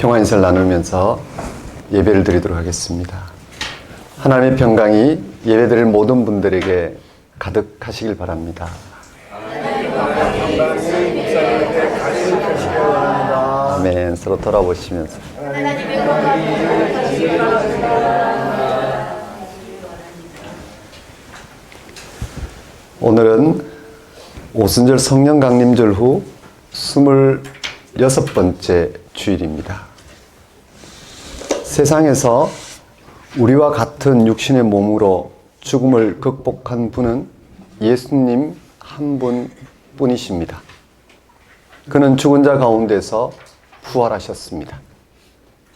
평안인사를 나누면서 예배를 드리도록 하겠습니다. 하나님의 평강이 예배드릴 모든 분들에게 가득하시길 바랍니다. 아멘. 서로 돌아보시면서 오늘은 오순절 성령 강림절 후 26번째 주일입니다. 세상에서 우리와 같은 육신의 몸으로 죽음을 극복한 분은 예수님 한 분뿐이십니다. 그는 죽은 자 가운데서 부활하셨습니다.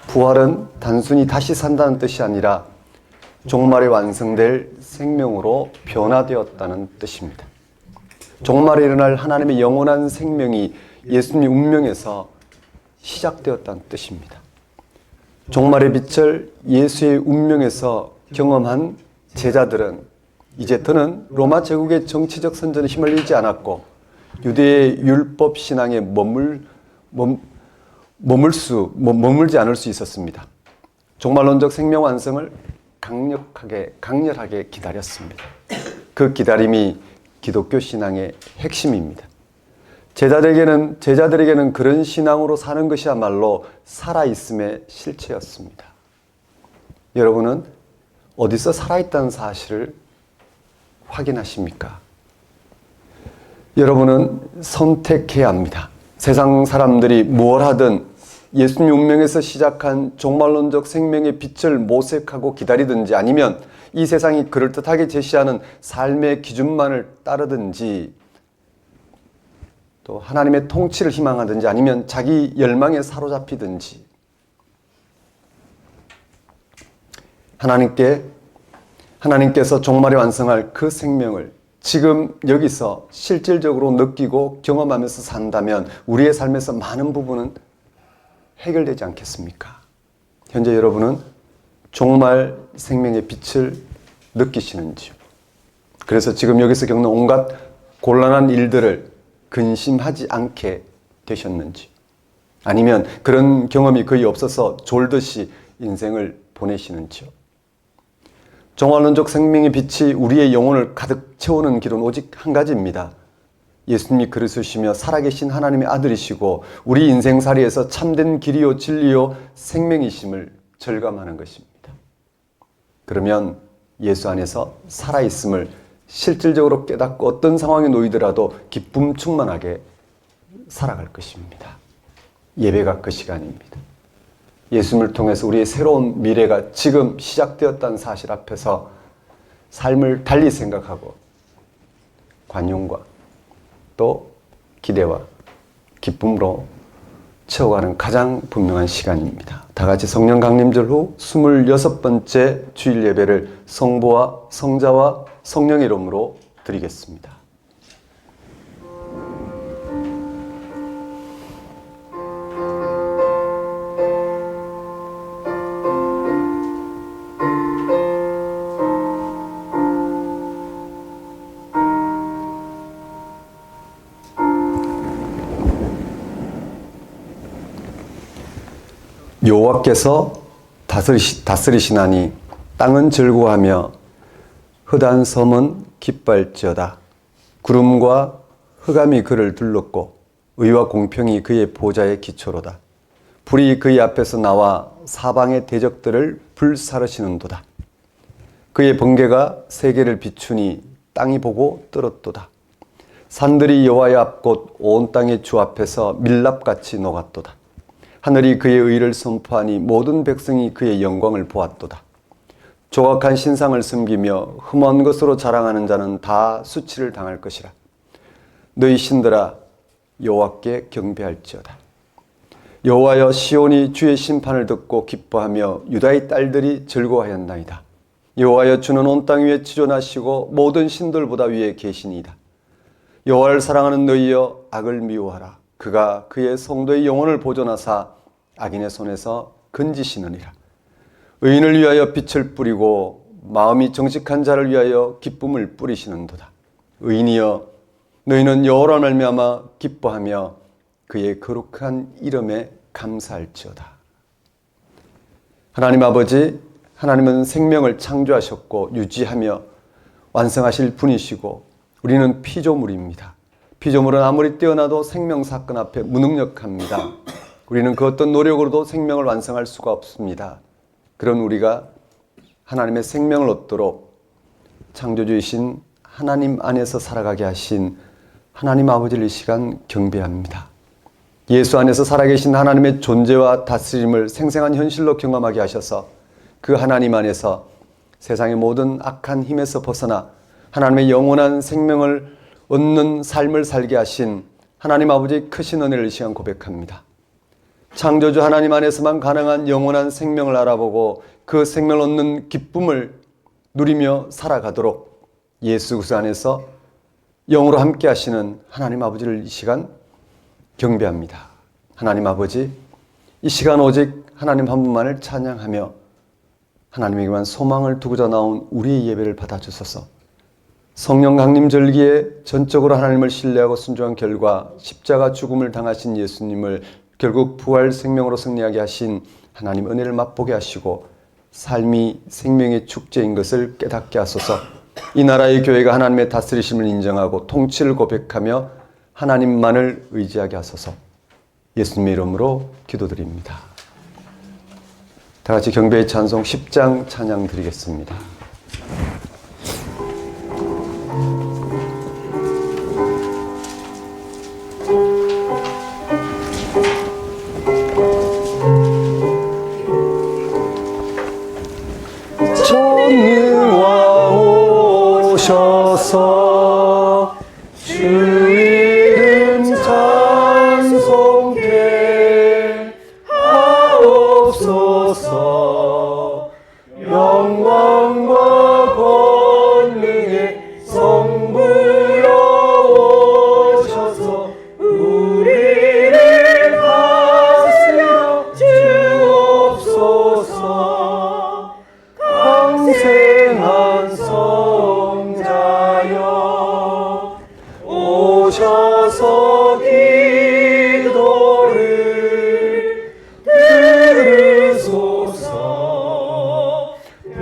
부활은 단순히 다시 산다는 뜻이 아니라 종말에 완성될 생명으로 변화되었다는 뜻입니다. 종말에 일어날 하나님의 영원한 생명이 예수님 운명에서 시작되었다는 뜻입니다. 종말의 빛을 예수의 운명에서 경험한 제자들은 이제 더는 로마 제국의 정치적 선전에 휘말리지 않았고 유대의 율법 신앙에 머물지 않을 수 있었습니다. 종말론적 생명 완성을 강렬하게 기다렸습니다. 그 기다림이 기독교 신앙의 핵심입니다. 제자들에게는 그런 신앙으로 사는 것이야말로 살아있음의 실체였습니다. 여러분은 어디서 살아있다는 사실을 확인하십니까? 여러분은 선택해야 합니다. 세상 사람들이 뭘 하든 예수님 운명에서 시작한 종말론적 생명의 빛을 모색하고 기다리든지 아니면 이 세상이 그럴듯하게 제시하는 삶의 기준만을 따르든지 또 하나님의 통치를 희망하든지 아니면 자기 열망에 사로잡히든지 하나님께서 종말에 완성할 그 생명을 지금 여기서 실질적으로 느끼고 경험하면서 산다면 우리의 삶에서 많은 부분은 해결되지 않겠습니까? 현재 여러분은 종말 생명의 빛을 느끼시는지요? 그래서 지금 여기서 겪는 온갖 곤란한 일들을 근심하지 않게 되셨는지, 아니면 그런 경험이 거의 없어서 졸듯이 인생을 보내시는지요? 종말론적 생명의 빛이 우리의 영혼을 가득 채우는 길은 오직 한 가지입니다. 예수님이 그리스도시며 살아계신 하나님의 아들이시고 우리 인생살이에서 참된 길이요 진리요 생명이심을 절감하는 것입니다. 그러면 예수 안에서 살아있음을 실질적으로 깨닫고 어떤 상황에 놓이더라도 기쁨 충만하게 살아갈 것입니다. 예배가 그 시간입니다. 예수님을 통해서 우리의 새로운 미래가 지금 시작되었다는 사실 앞에서 삶을 달리 생각하고 관용과 또 기대와 기쁨으로 채워가는 가장 분명한 시간입니다. 다 같이 성령 강림절 후 26번째 주일 예배를 성부와 성자와 성령의 이름으로 드리겠습니다. 여호와께서 다스리시나니 땅은 즐거워하며 흑한 섬은 기뻐할지어다. 구름과 흑암이 그를 둘렀고 의와 공평이 그의 보좌의 기초로다. 불이 그의 앞에서 나와 사방의 대적들을 불사르시는도다. 그의 번개가 세계를 비추니 땅이 보고 떨었도다. 산들이 여호와의 앞곧 온 땅의 주 앞에서 밀랍같이 녹았도다. 하늘이 그의 의를 선포하니 모든 백성이 그의 영광을 보았도다. 조각한 신상을 섬기며 흠한 것으로 자랑하는 자는 다 수치를 당할 것이라. 너희 신들아 여호와께 경배할지어다. 여호와여, 시온이 주의 심판을 듣고 기뻐하며 유다의 딸들이 즐거워하였나이다. 여호와여, 주는 온 땅 위에 지존하시고 모든 신들보다 위에 계시니이다. 여호와를 사랑하는 너희여, 악을 미워하라. 그가 그의 성도의 영혼을 보존하사 악인의 손에서 건지시느니라. 의인을 위하여 빛을 뿌리고 마음이 정직한 자를 위하여 기쁨을 뿌리시는도다. 의인이여, 너희는 여호와로 말미암아 기뻐하며 그의 거룩한 이름에 감사할지어다. 하나님 아버지, 하나님은 생명을 창조하셨고 유지하며 완성하실 분이시고 우리는 피조물입니다. 피조물은 아무리 뛰어나도 생명 사건 앞에 무능력합니다. 우리는 그 어떤 노력으로도 생명을 완성할 수가 없습니다. 그런 우리가 하나님의 생명을 얻도록 창조주이신 하나님 안에서 살아가게 하신 하나님 아버지를 이 시간 경배합니다. 예수 안에서 살아계신 하나님의 존재와 다스림을 생생한 현실로 경험하게 하셔서 그 하나님 안에서 세상의 모든 악한 힘에서 벗어나 하나님의 영원한 생명을 얻는 삶을 살게 하신 하나님 아버지의 크신 은혜를 이 시간 고백합니다. 창조주 하나님 안에서만 가능한 영원한 생명을 알아보고 그 생명을 얻는 기쁨을 누리며 살아가도록 예수 그리스도 안에서 영으로 함께 하시는 하나님 아버지를 이 시간 경배합니다. 하나님 아버지, 이 시간 오직 하나님 한 분만을 찬양하며 하나님에게만 소망을 두고자 나온 우리의 예배를 받아주소서. 성령 강림 절기에 전적으로 하나님을 신뢰하고 순종한 결과 십자가 죽음을 당하신 예수님을 결국 부활 생명으로 승리하게 하신 하나님 은혜를 맛보게 하시고 삶이 생명의 축제인 것을 깨닫게 하소서. 이 나라의 교회가 하나님의 다스리심을 인정하고 통치를 고백하며 하나님만을 의지하게 하소서. 예수님의 이름으로 기도드립니다. 다 같이 경배의 찬송 10장 찬양 드리겠습니다. 전능왕 오셔서 주 이름 찬송케 하옵소서. 영광과 권능의 성부여 오셔서 우리를 다스려 주옵소서. 강생한 성자여 오셔서 기도를 들으소서.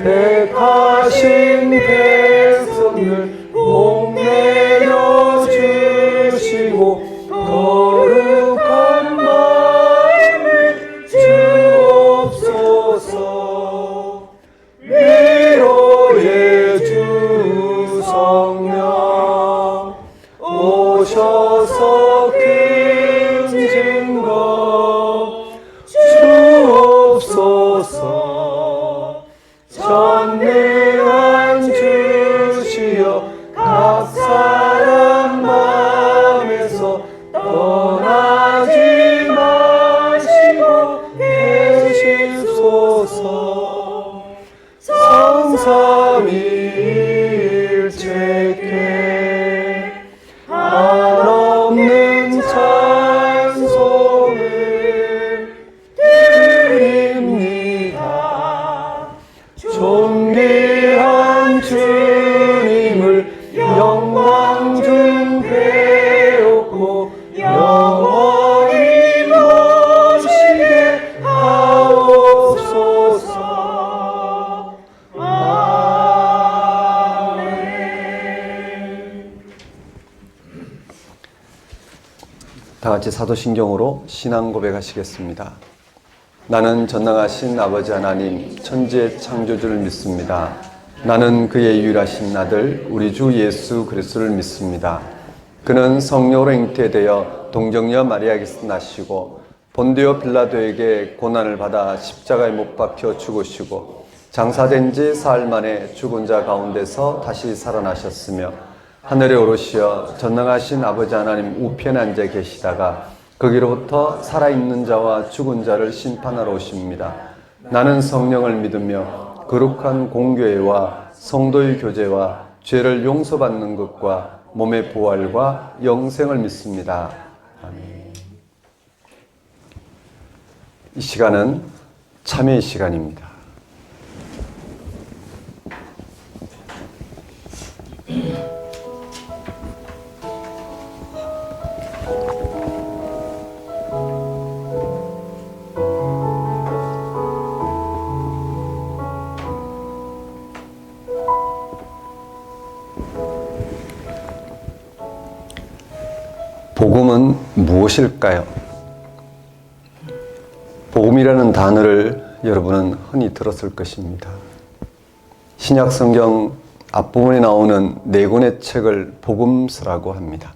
택하신 백성을 복내려 주시고 거룩한 마음을 주옵소서. 위로의 주 성령 오셔서 큰 증거 주옵소서. 전능한 주시여 각 사람 마음에서 떠나지 마시고 계시소서. 성삼위일체께 한없는 찬송을 드립니다. 존귀한 주님을 영광 중 배웠고 영원히 모시게 하옵소서. 아멘. 다 같이 사도신경으로 신앙 고백하시겠습니다. 나는 전능하신 아버지 하나님 천지의 창조주를 믿습니다. 나는 그의 유일하신 아들 우리 주 예수 그리스도를 믿습니다. 그는 성령으로 잉태되어 동정녀 마리아에게서 나시고 본디오 빌라도에게 고난을 받아 십자가에 못 박혀 죽으시고 장사된 지 사흘 만에 죽은 자 가운데서 다시 살아나셨으며 하늘에 오르시어 전능하신 아버지 하나님 우편에 앉아 계시다가 거기로부터 살아있는 자와 죽은 자를 심판하러 오십니다. 나는 성령을 믿으며 거룩한 공교회와 성도의 교제와 죄를 용서받는 것과 몸의 부활과 영생을 믿습니다. 아멘. 이 시간은 참회의 시간입니다. 복음은 무엇일까요? 복음이라는 단어를 여러분은 흔히 들었을 것입니다. 신약 성경 앞부분에 나오는 4권의 책을 복음서라고 합니다.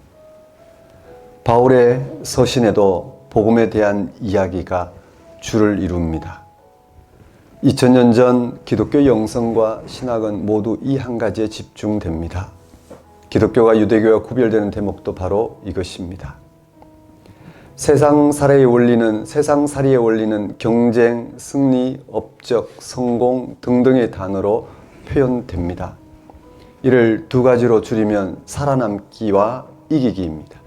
바울의 서신에도 복음에 대한 이야기가 주를 이룹니다. 2000년 전 기독교 영성과 신학은 모두 이 한 가지에 집중됩니다. 기독교가 유대교와 구별되는 대목도 바로 이것입니다. 세상살이의 원리는 경쟁, 승리, 업적, 성공 등등의 단어로 표현됩니다. 이를 2가지로 줄이면 살아남기와 이기기입니다.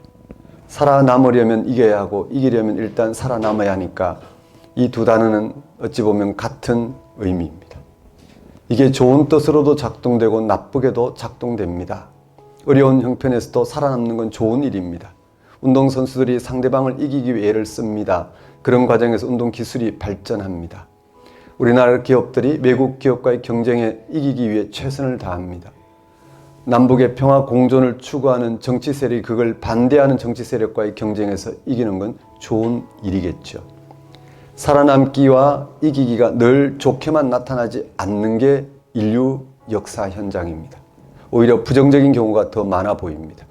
살아남으려면 이겨야 하고 이기려면 일단 살아남아야 하니까 이 2 단어는 어찌 보면 같은 의미입니다. 이게 좋은 뜻으로도 작동되고 나쁘게도 작동됩니다. 어려운 형편에서도 살아남는 건 좋은 일입니다. 운동선수들이 상대방을 이기기 위해 애를 씁니다. 그런 과정에서 운동기술이 발전합니다. 우리나라 기업들이 외국 기업과의 경쟁에 이기기 위해 최선을 다합니다. 남북의 평화 공존을 추구하는 정치 세력이 그걸 반대하는 정치 세력과의 경쟁에서 이기는 건 좋은 일이겠죠. 살아남기와 이기기가 늘 좋게만 나타나지 않는 게 인류 역사 현장입니다. 오히려 부정적인 경우가 더 많아 보입니다.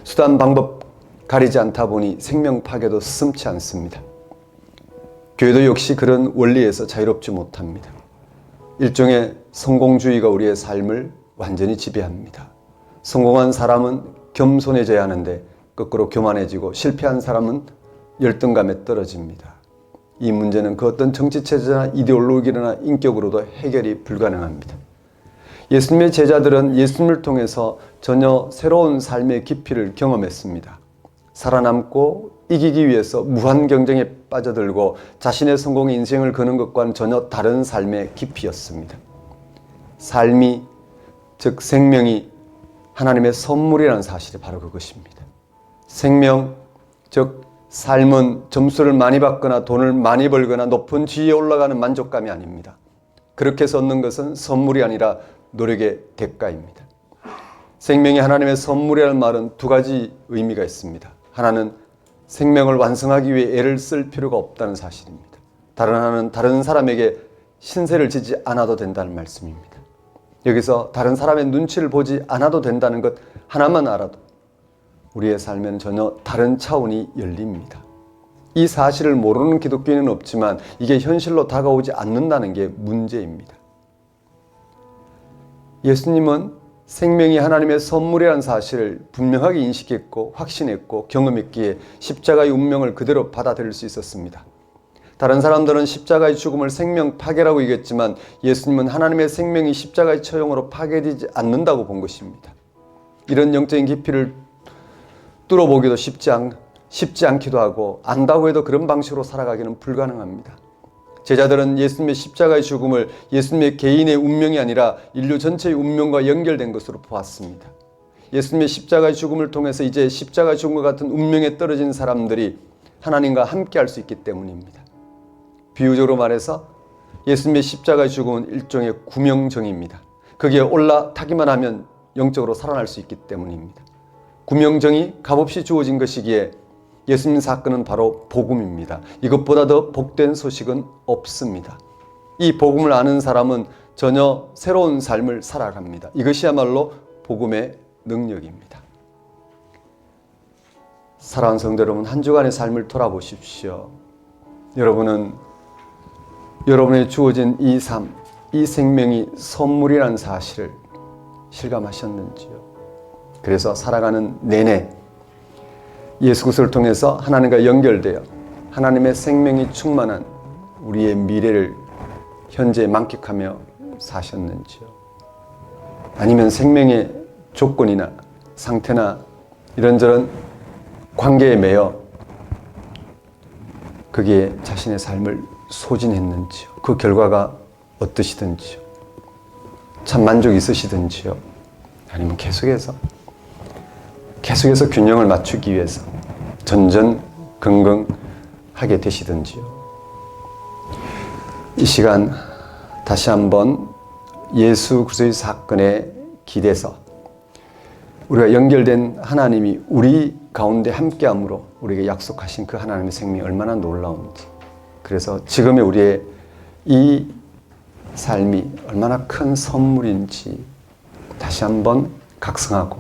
수단 방법 가리지 않다 보니 생명 파괴도 스슴치 않습니다. 교회도 역시 그런 원리에서 자유롭지 못합니다. 일종의 성공주의가 우리의 삶을 완전히 지배합니다. 성공한 사람은 겸손해져야 하는데 거꾸로 교만해지고 실패한 사람은 열등감에 떨어집니다. 이 문제는 그 어떤 정치체제나 이데올로기나 인격으로도 해결이 불가능합니다. 예수님의 제자들은 예수님을 통해서 전혀 새로운 삶의 깊이를 경험했습니다. 살아남고 이기기 위해서 무한 경쟁에 빠져들고 자신의 성공의 인생을 거는 것과는 전혀 다른 삶의 깊이였습니다. 삶이, 즉 생명이 하나님의 선물이라는 사실이 바로 그것입니다. 생명, 즉 삶은 점수를 많이 받거나 돈을 많이 벌거나 높은 지위에 올라가는 만족감이 아닙니다. 그렇게 해서 얻는 것은 선물이 아니라 노력의 대가입니다. 생명이 하나님의 선물이라는 말은 2가지 의미가 있습니다. 하나는 생명을 완성하기 위해 애를 쓸 필요가 없다는 사실입니다. 다른 하나는 다른 사람에게 신세를 지지 않아도 된다는 말씀입니다. 여기서 다른 사람의 눈치를 보지 않아도 된다는 것 하나만 알아도 우리의 삶에는 전혀 다른 차원이 열립니다. 이 사실을 모르는 기독교인은 없지만 이게 현실로 다가오지 않는다는 게 문제입니다. 예수님은 생명이 하나님의 선물이라는 사실을 분명하게 인식했고 확신했고 경험했기에 십자가의 운명을 그대로 받아들일 수 있었습니다. 다른 사람들은 십자가의 죽음을 생명 파괴라고 얘기했지만 예수님은 하나님의 생명이 십자가의 처형으로 파괴되지 않는다고 본 것입니다. 이런 영적인 깊이를 뚫어보기도 쉽지 않기도 하고 안다고 해도 그런 방식으로 살아가기는 불가능합니다. 제자들은 예수님의 십자가의 죽음을 예수님의 개인의 운명이 아니라 인류 전체의 운명과 연결된 것으로 보았습니다. 예수님의 십자가의 죽음을 통해서 이제 십자가의 죽음과 같은 운명에 떨어진 사람들이 하나님과 함께 할 수 있기 때문입니다. 비유적으로 말해서 예수님의 십자가의 죽음은 일종의 구명정입니다. 거기에 올라타기만 하면 영적으로 살아날 수 있기 때문입니다. 구명정이 값없이 주어진 것이기에 예수님 사건은 바로 복음입니다. 이것보다 더 복된 소식은 없습니다. 이 복음을 아는 사람은 전혀 새로운 삶을 살아갑니다. 이것이야말로 복음의 능력입니다. 사랑하는 성도 여러분, 한 주간의 삶을 돌아보십시오. 여러분은 여러분의 주어진 이 삶, 이 생명이 선물이라는 사실을 실감하셨는지요? 그래서 살아가는 내내 예수 그리스도를 통해서 하나님과 연결되어 하나님의 생명이 충만한 우리의 미래를 현재 만끽하며 사셨는지요? 아니면 생명의 조건이나 상태나 이런저런 관계에 매여 거기에 자신의 삶을 소진했는지요? 그 결과가 어떠시든지요? 참 만족이 있으시든지요? 아니면 계속해서 균형을 맞추기 위해서 전전긍긍하게 되시든지요. 이 시간 다시 한번 예수 그리스도의 사건에 기대서 우리가 연결된 하나님이 우리 가운데 함께함으로 우리에게 약속하신 그 하나님의 생명이 얼마나 놀라운지, 그래서 지금의 우리의 이 삶이 얼마나 큰 선물인지 다시 한번 각성하고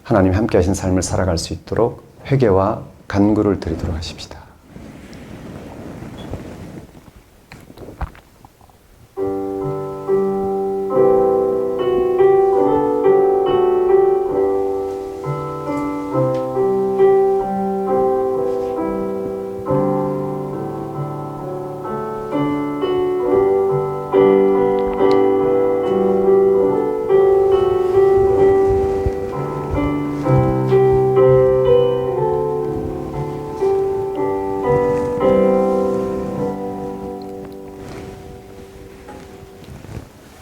하나님이 함께 하신 삶을 살아갈 수 있도록 회개와 간구를 드리도록 하십시다.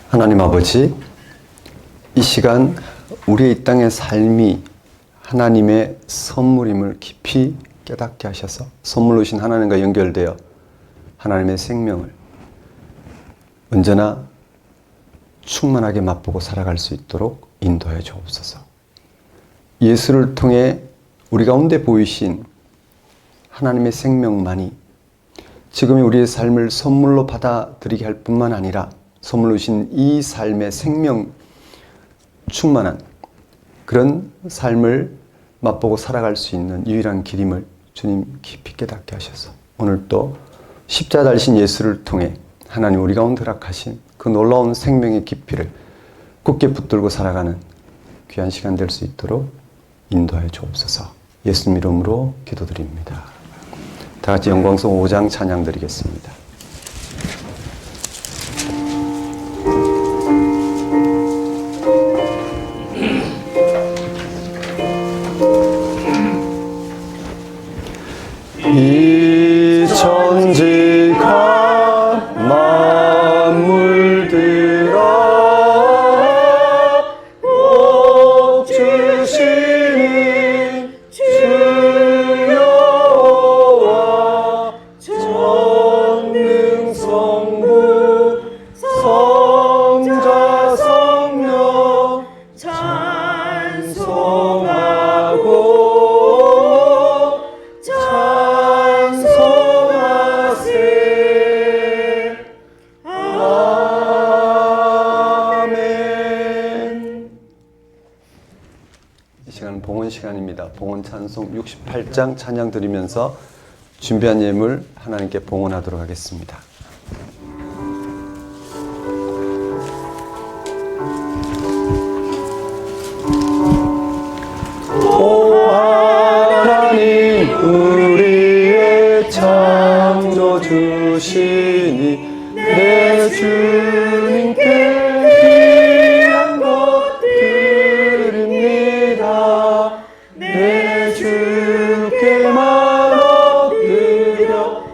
하나님 아버지, 이 시간 우리의 이 땅의 삶이 하나님의 선물임을 깊이 깨닫게 하셔서 선물로 주신 하나님과 연결되어 하나님의 생명을 언제나 충만하게 맛보고 살아갈 수 있도록 인도해 주옵소서. 예수를 통해 우리 가운데 보이신 하나님의 생명만이 지금의 우리의 삶을 선물로 받아들이게 할 뿐만 아니라 선물로 주신 이 삶의 생명 충만한 그런 삶을 맛보고 살아갈 수 있는 유일한 길임을 주님 깊이 깨닫게 하셔서 오늘 또 십자가 달리신 예수를 통해 하나님 우리 가운데 허락하신 그 놀라운 생명의 깊이를 굳게 붙들고 살아가는 귀한 시간 될 수 있도록 인도하여 주옵소서. 예수님 이름으로 기도드립니다. 다 같이 영광송 5장 찬양 드리겠습니다. 이 천지가 만물들아 복 주시니 주여와 전능 성부 성자 성령 찬송하고 봉헌 시간입니다. 봉헌 찬송 68장 찬양 드리면서 준비한 예물 하나님께 봉헌하도록 하겠습니다. 오 하나님 우리의 창조주시니 내 주님께 귀한 것 드립니다. 내 주께만 엎드려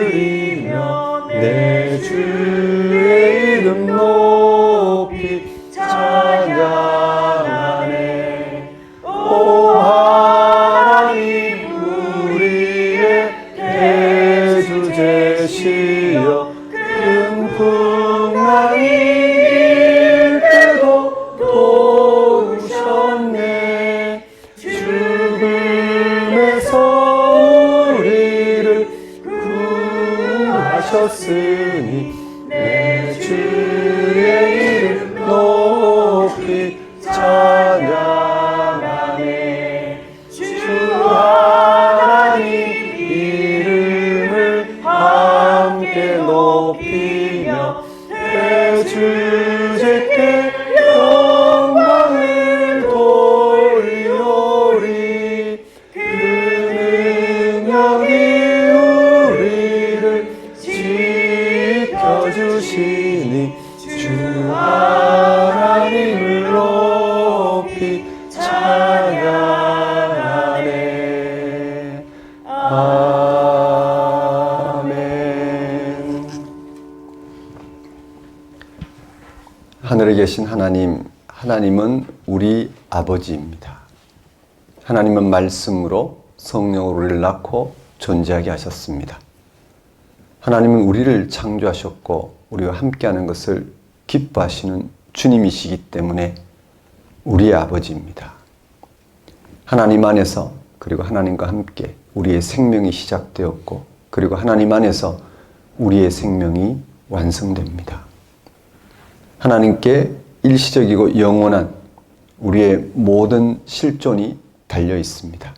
경배드리며 내 주의 이름 높이 찬양하네. 오 하나님 우리의 대주제시여 큰 풍랑이 일 때도 도우셨네. 죽음에서 우리를 구하셨으니 내 주의 이름 높이 찬양하네. 주 하나님 이름을 함께 높이며 대주제께 영광을 돌리오리. 그 능력이 우리를 지켜주시니 주 하나님을 높이 찬양하네. 아멘. 하늘에 계신 하나님, 하나님은 우리 아버지입니다. 하나님은 말씀으로 성령으로 우리를 낳고 존재하게 하셨습니다. 하나님은 우리를 창조하셨고 우리와 함께하는 것을 기뻐하시는 주님이시기 때문에 우리의 아버지입니다. 하나님 안에서 그리고 하나님과 함께 우리의 생명이 시작되었고 그리고 하나님 안에서 우리의 생명이 완성됩니다. 하나님께 일시적이고 영원한 우리의 모든 실존이 달려 있습니다.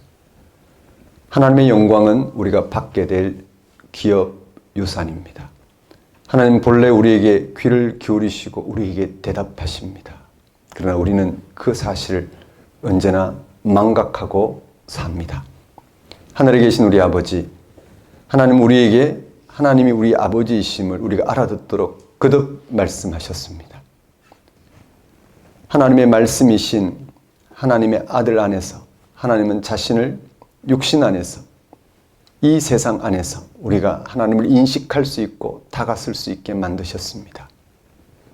하나님의 영광은 우리가 받게 될 기업 유산입니다. 하나님 본래 우리에게 귀를 기울이시고 우리에게 대답하십니다. 그러나 우리는 그 사실을 언제나 망각하고 삽니다. 하늘에 계신 우리 아버지, 하나님이 우리 아버지이심을 우리가 알아듣도록 거듭 말씀하셨습니다. 하나님의 말씀이신 하나님의 아들 안에서 하나님은 자신을 육신 안에서 이 세상 안에서 우리가 하나님을 인식할 수 있고 다가설 수 있게 만드셨습니다.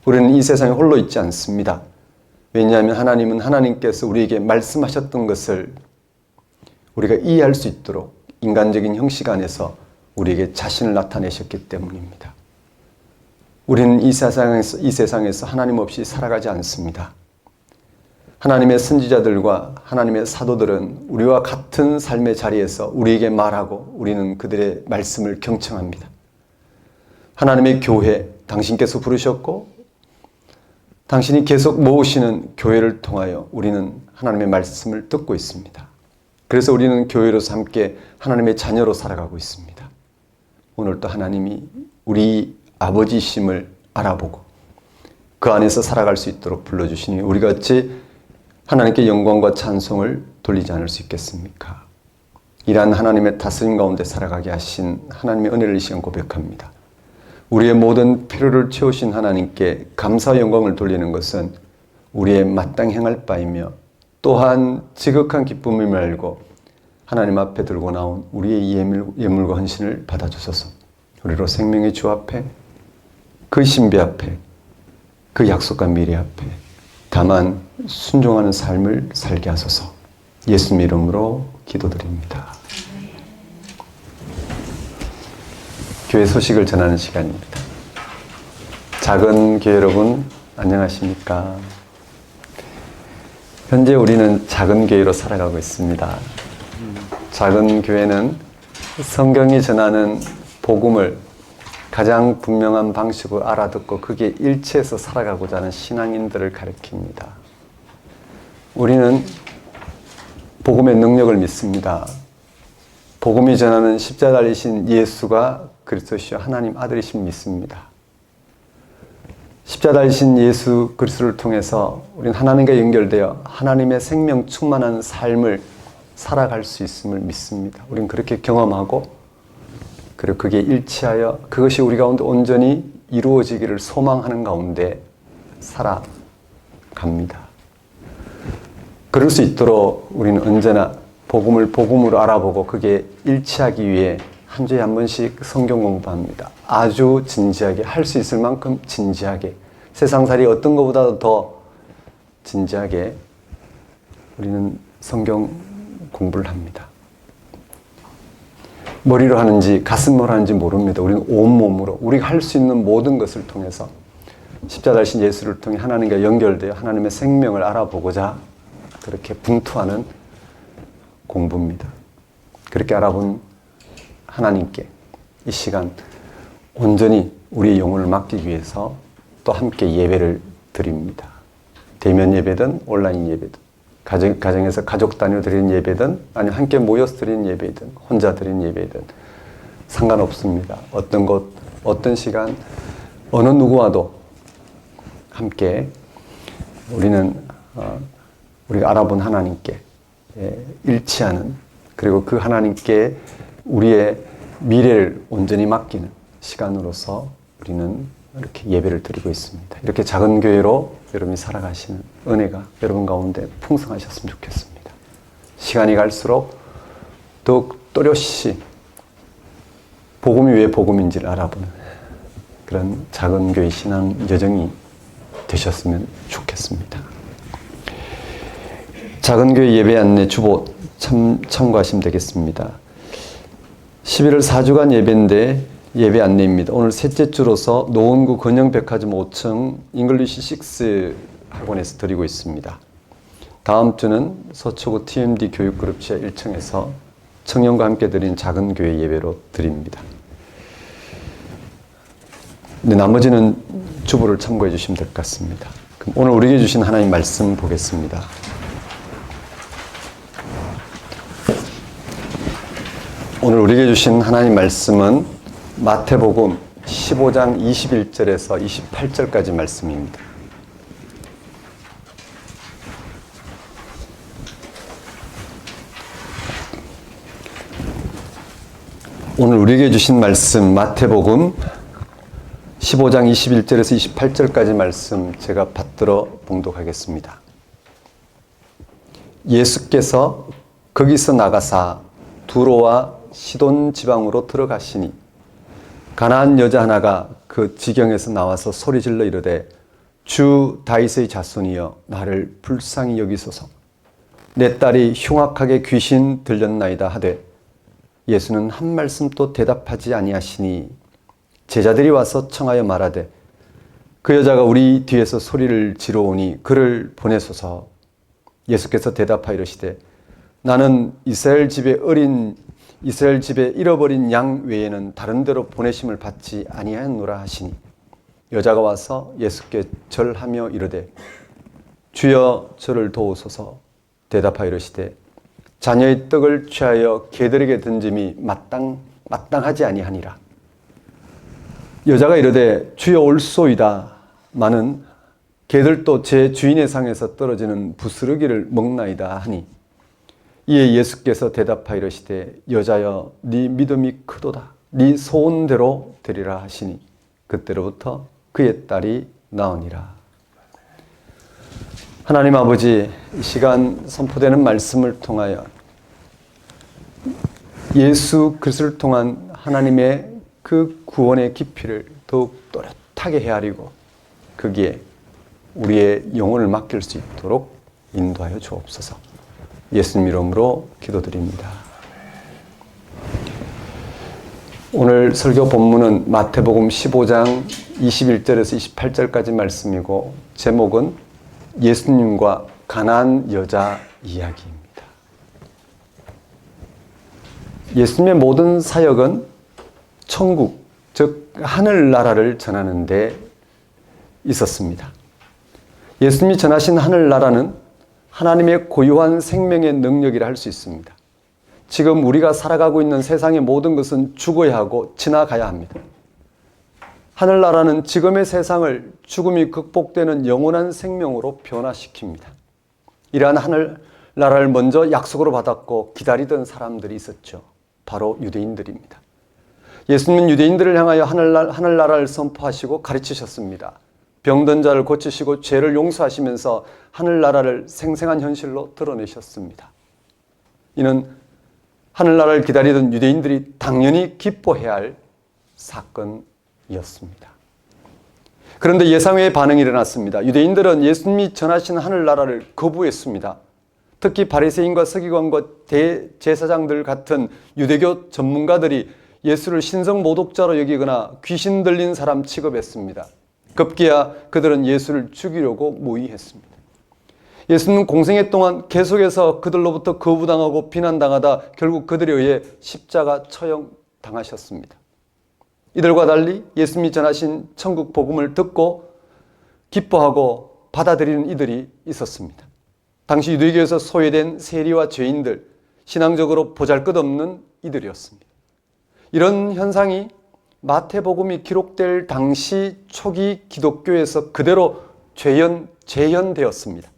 우리는 이 세상에 홀로 있지 않습니다. 왜냐하면 하나님은 하나님께서 우리에게 말씀하셨던 것을 우리가 이해할 수 있도록 인간적인 형식 안에서 우리에게 자신을 나타내셨기 때문입니다. 우리는 이 세상에서 하나님 없이 살아가지 않습니다. 하나님의 선지자들과 하나님의 사도들은 우리와 같은 삶의 자리에서 우리에게 말하고 우리는 그들의 말씀을 경청합니다. 하나님의 교회, 당신께서 부르셨고 당신이 계속 모으시는 교회를 통하여 우리는 하나님의 말씀을 듣고 있습니다. 그래서 우리는 교회로서 함께 하나님의 자녀로 살아가고 있습니다. 오늘도 하나님이 우리 아버지심을 알아보고 그 안에서 살아갈 수 있도록 불러주시니 우리가 어찌 하나님께 영광과 찬송을 돌리지 않을 수 있겠습니까? 이러한 하나님의 다스림 가운데 살아가게 하신 하나님의 은혜를 이 시간 고백합니다. 우리의 모든 필요를 채우신 하나님께 감사와 영광을 돌리는 것은 우리의 마땅히 행할 바이며 또한 지극한 기쁨을 알고 하나님 앞에 들고 나온 우리의 예물과 헌신을 받아주소서. 우리로 생명의 주 앞에 그 신비 앞에 그 약속과 미래 앞에 다만 순종하는 삶을 살게 하소서. 예수님 이름으로 기도드립니다. 교회 소식을 전하는 시간입니다. 작은 교회 여러분 안녕하십니까? 현재 우리는 작은 교회로 살아가고 있습니다. 작은 교회는 성경이 전하는 복음을 가장 분명한 방식으로 알아듣고 그게 일치해서 살아가고자 하는 신앙인들을 가리킵니다. 우리는 복음의 능력을 믿습니다. 복음이 전하는 십자가 달리신 예수가 그리스도시요 하나님 아들이심 믿습니다. 십자가 달리신 예수 그리스도를 통해서 우리는 하나님과 연결되어 하나님의 생명 충만한 삶을 살아갈 수 있음을 믿습니다. 우리는 그렇게 경험하고 그리고 그게 일치하여 그것이 우리 가운데 온전히 이루어지기를 소망하는 가운데 살아갑니다. 그럴 수 있도록 우리는 언제나 복음을 복음으로 알아보고 그게 일치하기 위해 한 주에 한 번씩 성경 공부합니다. 아주 진지하게 할 수 있을 만큼 진지하게 세상살이 어떤 것보다도 더 진지하게 우리는 성경 공부를 합니다. 머리로 하는지 가슴으로 하는지 모릅니다. 우리는 온몸으로 우리가 할 수 있는 모든 것을 통해서 십자가 달리신 예수를 통해 하나님과 연결되어 하나님의 생명을 알아보고자 그렇게 분투하는 공부입니다. 그렇게 알아본 하나님께 이 시간 온전히 우리의 영혼을 맡기기 위해서 또 함께 예배를 드립니다. 대면 예배든 온라인 예배든 가정에서 가족 단위로 드리는 예배든 아니면 함께 모여서 드리는 예배든 혼자 드리는 예배든 상관없습니다. 어떤 곳, 어떤 시간, 어느 누구와도 함께 우리는 우리가 알아본 하나님께 일치하는 그리고 그 하나님께 우리의 미래를 온전히 맡기는 시간으로서 우리는 이렇게 예배를 드리고 있습니다. 이렇게 작은 교회로 여러분이 살아가시는 은혜가 여러분 가운데 풍성하셨으면 좋겠습니다. 시간이 갈수록 더욱 또렷이 복음이 왜 복음인지를 알아보는 그런 작은 교회 신앙 여정이 되셨으면 좋겠습니다. 작은 교회 예배 안내 주보 참고하시면 되겠습니다. 11월 4주간 예배인데 예배 안내입니다. 오늘 셋째 주로서 노원구 건영백화점 5층 잉글리시 6 학원에서 드리고 있습니다. 다음 주는 서초구 TMD 교육그룹 지하 1층에서 청년과 함께 드린 작은 교회 예배로 드립니다. 근데 나머지는 주보를 참고해 주시면 될 것 같습니다. 그럼 오늘 우리에게 주신 하나님 말씀 보겠습니다. 오늘 우리에게 주신 하나님 말씀은 마태복음 15장 21절에서 28절까지 말씀입니다. 오늘 우리에게 주신 말씀 마태복음 15장 21절에서 28절까지 말씀 제가 받들어 봉독하겠습니다. 예수께서 거기서 나가사 두로와 시돈 지방으로 들어가시니 가나안 여자 하나가 그 지경에서 나와서 소리질러 이르되 주 다윗의 자손이여 나를 불쌍히 여기소서. 내 딸이 흉악하게 귀신 들렸나이다 하되 예수는 한 말씀도 대답하지 아니하시니 제자들이 와서 청하여 말하되 그 여자가 우리 뒤에서 소리를 지르오니 그를 보내소서. 예수께서 대답하여 이르시되 나는 이스라엘 집에 잃어버린 양 외에는 다른 데로 보내심을 받지 아니하였노라 하시니 여자가 와서 예수께 절하며 이르되 주여 저를 도우소서. 대답하여 이르시되 자녀의 떡을 취하여 개들에게 던짐이 마땅하지 아니하니라. 여자가 이르되 주여 올소이다. 마는 개들도 제 주인의 상에서 떨어지는 부스러기를 먹나이다 하니 이에 예수께서 대답하여 이르시되 여자여 네 믿음이 크도다. 네 소원대로 되리라 하시니 그때로부터 그의 딸이 나으니라. 하나님 아버지, 이 시간 선포되는 말씀을 통하여 예수 그리스도를 통한 하나님의 그 구원의 깊이를 더욱 또렷하게 헤아리고 거기에 우리의 영혼을 맡길 수 있도록 인도하여 주옵소서. 예수님 이름으로 기도드립니다. 오늘 설교 본문은 마태복음 15장 21절에서 28절까지 말씀이고 제목은 예수님과 가나안 여자 이야기입니다. 예수님의 모든 사역은 천국, 즉 하늘나라를 전하는 데 있었습니다. 예수님이 전하신 하늘나라는 하나님의 고유한 생명의 능력이라 할 수 있습니다. 지금 우리가 살아가고 있는 세상의 모든 것은 죽어야 하고 지나가야 합니다. 하늘나라는 지금의 세상을 죽음이 극복되는 영원한 생명으로 변화시킵니다. 이러한 하늘나라를 먼저 약속으로 받았고 기다리던 사람들이 있었죠. 바로 유대인들입니다. 예수님은 유대인들을 향하여 하늘나라를 선포하시고 가르치셨습니다. 병든 자를 고치시고 죄를 용서하시면서 하늘나라를 생생한 현실로 드러내셨습니다. 이는 하늘나라를 기다리던 유대인들이 당연히 기뻐해야 할 사건이었습니다. 그런데 예상외의 반응이 일어났습니다. 유대인들은 예수님이 전하신 하늘나라를 거부했습니다. 특히 바리새인과 서기관과 대제사장들 같은 유대교 전문가들이 예수를 신성 모독자로 여기거나 귀신 들린 사람 취급했습니다. 급기야 그들은 예수를 죽이려고 모의했습니다. 예수는 공생애 동안 계속해서 그들로부터 거부당하고 비난당하다 결국 그들에 의해 십자가 처형당하셨습니다. 이들과 달리 예수님이 전하신 천국 복음을 듣고 기뻐하고 받아들이는 이들이 있었습니다. 당시 유대교에서 소외된 세리와 죄인들, 신앙적으로 보잘것없는 이들이었습니다. 이런 현상이 마태복음이 기록될 당시 초기 기독교에서 그대로 재현되었습니다.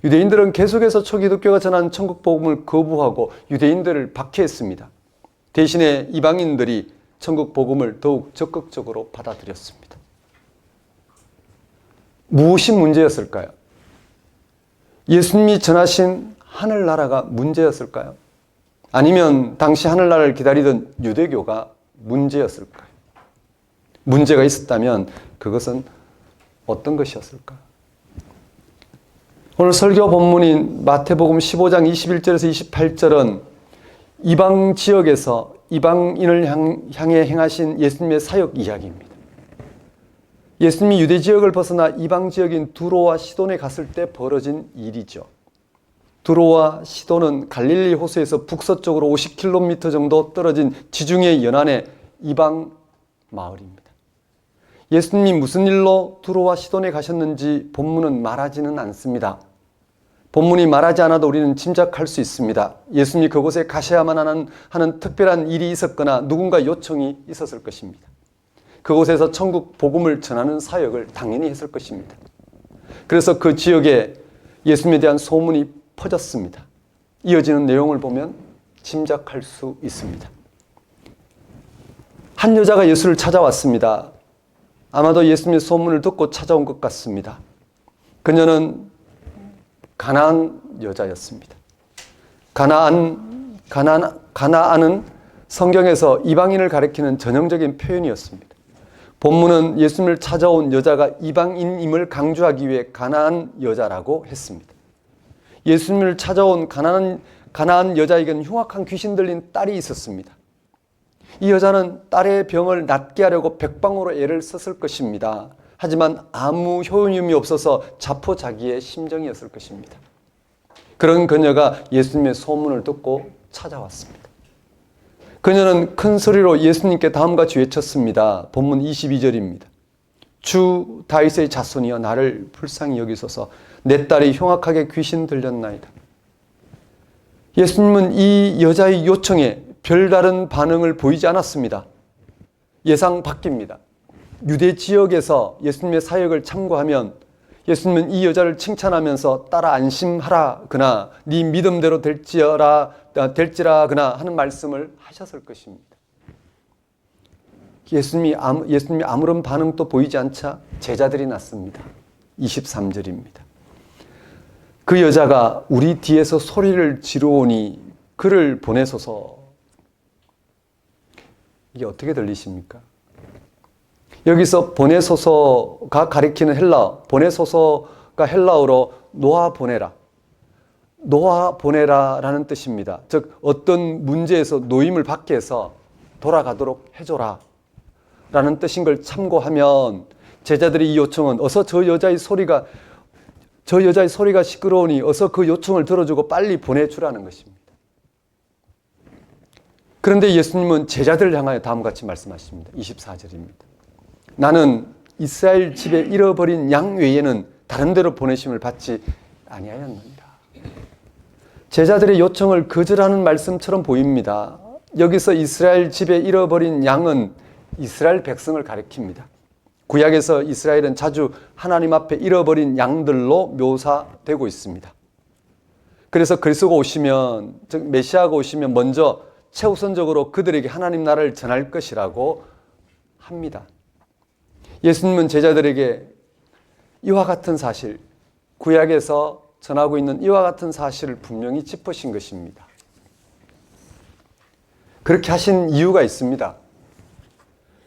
유대인들은 계속해서 초기독교가 전한 천국 복음을 거부하고 유대인들을 박해했습니다. 대신에 이방인들이 천국 복음을 더욱 적극적으로 받아들였습니다. 무엇이 문제였을까요? 예수님이 전하신 하늘나라가 문제였을까요? 아니면 당시 하늘나라를 기다리던 유대교가 문제였을까요? 문제가 있었다면 그것은 어떤 것이었을까요? 오늘 설교 본문인 마태복음 15장 21절에서 28절은 이방 지역에서 이방인을 향해 행하신 예수님의 사역 이야기입니다. 예수님이 유대 지역을 벗어나 이방 지역인 두로와 시돈에 갔을 때 벌어진 일이죠. 두로와 시도는 갈릴리 호수에서 북서쪽으로 50km 정도 떨어진 지중해 연안의 이방 마을입니다. 예수님이 무슨 일로 두로와 시돈에 가셨는지 본문은 말하지는 않습니다. 본문이 말하지 않아도 우리는 짐작할 수 있습니다. 예수님이 그곳에 가셔야만 하는 특별한 일이 있었거나 누군가 요청이 있었을 것입니다. 그곳에서 천국 복음을 전하는 사역을 당연히 했을 것입니다. 그래서 그 지역에 예수님에 대한 소문이 퍼졌습니다. 이어지는 내용을 보면 짐작할 수 있습니다. 한 여자가 예수를 찾아왔습니다. 아마도 예수님의 소문을 듣고 찾아온 것 같습니다. 그녀는 가나안 여자였습니다. 가나안은 성경에서 이방인을 가리키는 전형적인 표현이었습니다. 본문은 예수님을 찾아온 여자가 이방인임을 강조하기 위해 가나안 여자라고 했습니다. 예수님을 찾아온 가나안 여자에게는 흉악한 귀신 들린 딸이 있었습니다. 이 여자는 딸의 병을 낫게 하려고 백방으로 애를 썼을 것입니다. 하지만 아무 효용이 없어서 자포자기의 심정이었을 것입니다. 그런 그녀가 예수님의 소문을 듣고 찾아왔습니다. 그녀는 큰 소리로 예수님께 다음같이 외쳤습니다. 본문 22절입니다. 주 다윗의 자손이여 나를 불쌍히 여기소서. 내 딸이 흉악하게 귀신 들렸나이다. 예수님은 이 여자의 요청에 별다른 반응을 보이지 않았습니다. 예상 밖입니다. 유대 지역에서 예수님의 사역을 참고하면 예수님은 이 여자를 칭찬하면서 따라 안심하라 그나 네 믿음대로 될지라 그나 하는 말씀을 하셨을 것입니다. 예수님이 아무런 반응도 보이지 않자 제자들이 났습니다. 23절입니다. 그 여자가 우리 뒤에서 소리를 지르오니 그를 보내소서. 이게 어떻게 들리십니까? 여기서 보내소서가 가리키는 보내소서가 헬라어로 놓아보내라. 놓아보내라라는 뜻입니다. 즉 어떤 문제에서 놓임을 받게 해서 돌아가도록 해줘라 라는 뜻인 걸 참고하면 제자들이 이 요청은 어서 저 여자의 소리가 시끄러우니 어서 그 요청을 들어주고 빨리 보내주라는 것입니다. 그런데 예수님은 제자들을 향하여 다음같이 말씀하십니다. 24절입니다. 나는 이스라엘 집에 잃어버린 양 외에는 다른 데로 보내심을 받지 아니하였느니라. 제자들의 요청을 거절하는 말씀처럼 보입니다. 여기서 이스라엘 집에 잃어버린 양은 이스라엘 백성을 가리킵니다. 구약에서 이스라엘은 자주 하나님 앞에 잃어버린 양들로 묘사되고 있습니다. 그래서 그리스도가 오시면, 즉 메시아가 오시면 먼저 최우선적으로 그들에게 하나님 나라를 전할 것이라고 합니다. 예수님은 제자들에게 이와 같은 사실, 구약에서 전하고 있는 이와 같은 사실을 분명히 짚으신 것입니다. 그렇게 하신 이유가 있습니다.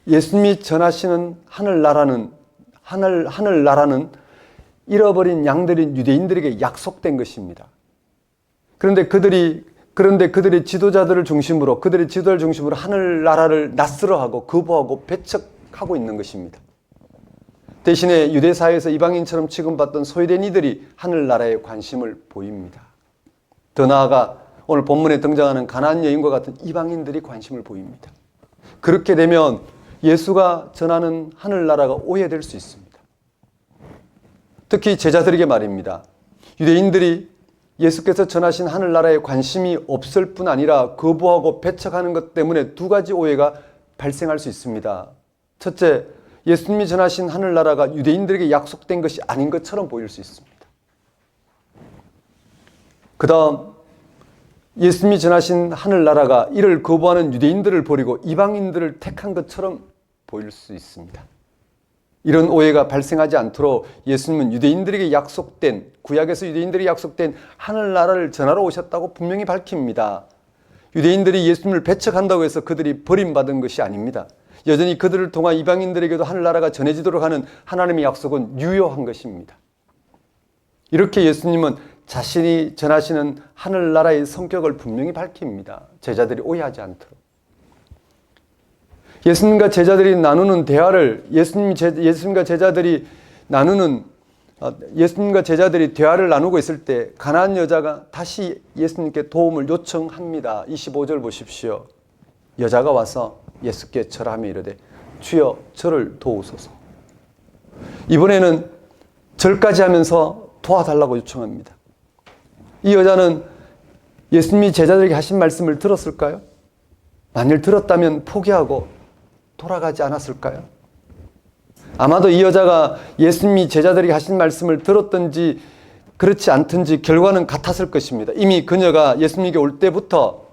예수님이 전하시는 하늘나라는 잃어버린 양들인 유대인들에게 약속된 것입니다. 그런데 그들의 지도자들을 중심으로 하늘나라를 낯설어하고 거부하고 배척하고 있는 것입니다. 대신에 유대 사회에서 이방인처럼 취급받던 소외된 이들이 하늘나라에 관심을 보입니다. 더 나아가 오늘 본문에 등장하는 가나안 여인과 같은 이방인들이 관심을 보입니다. 그렇게 되면 예수가 전하는 하늘나라가 오해될 수 있습니다. 특히 제자들에게 말입니다. 유대인들이 예수께서 전하신 하늘나라에 관심이 없을 뿐 아니라 거부하고 배척하는 것 때문에 두 가지 오해가 발생할 수 있습니다. 첫째, 예수님이 전하신 하늘나라가 유대인들에게 약속된 것이 아닌 것처럼 보일 수 있습니다. 그 다음, 예수님이 전하신 하늘나라가 이를 거부하는 유대인들을 버리고 이방인들을 택한 것처럼 보일 수 있습니다. 이런 오해가 발생하지 않도록 예수님은 구약에서 유대인들에게 약속된 하늘나라를 전하러 오셨다고 분명히 밝힙니다. 유대인들이 예수님을 배척한다고 해서 그들이 버림받은 것이 아닙니다. 여전히 그들을 통한 이방인들에게도 하늘나라가 전해지도록 하는 하나님의 약속은 유효한 것입니다. 이렇게 예수님은 자신이 전하시는 하늘나라의 성격을 분명히 밝힙니다. 제자들이 오해하지 않도록. 예수님과 제자들이 나누는 대화를 예수님과 제자들이 나누는 예수님과 제자들이 대화를 나누고 있을 때 가난한 여자가 다시 예수님께 도움을 요청합니다. 25절 보십시오. 여자가 와서 예수께 절하며 이르되 주여 저를 도우소서. 이번에는 절까지 하면서 도와달라고 요청합니다. 이 여자는 예수님이 제자들에게 하신 말씀을 들었을까요? 만일 들었다면 포기하고 돌아가지 않았을까요? 아마도 이 여자가 예수님이 제자들에게 하신 말씀을 들었든지 그렇지 않든지 결과는 같았을 것입니다. 이미 그녀가 예수님에게 올 때부터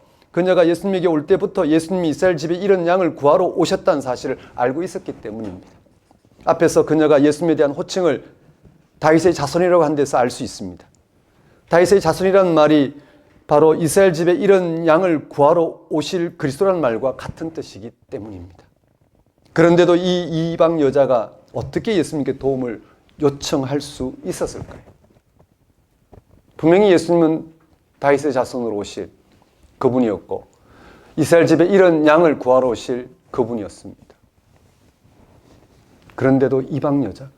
예수님이 이스라엘 집에 이런 양을 구하러 오셨다는 사실을 알고 있었기 때문입니다. 앞에서 그녀가 예수님에 대한 호칭을 다윗의 자손이라고 한 데서 알 수 있습니다. 다윗의 자손이라는 말이 바로 이스라엘 집에 이런 양을 구하러 오실 그리스도라는 말과 같은 뜻이기 때문입니다. 그런데도 이 이방 여자가 어떻게 예수님께 도움을 요청할 수 있었을까요? 분명히 예수님은 다윗의 자손으로 오실 그분이었고 이스라엘 집에 이런 양을 구하러 오실 그분이었습니다. 그런데도 이방 여자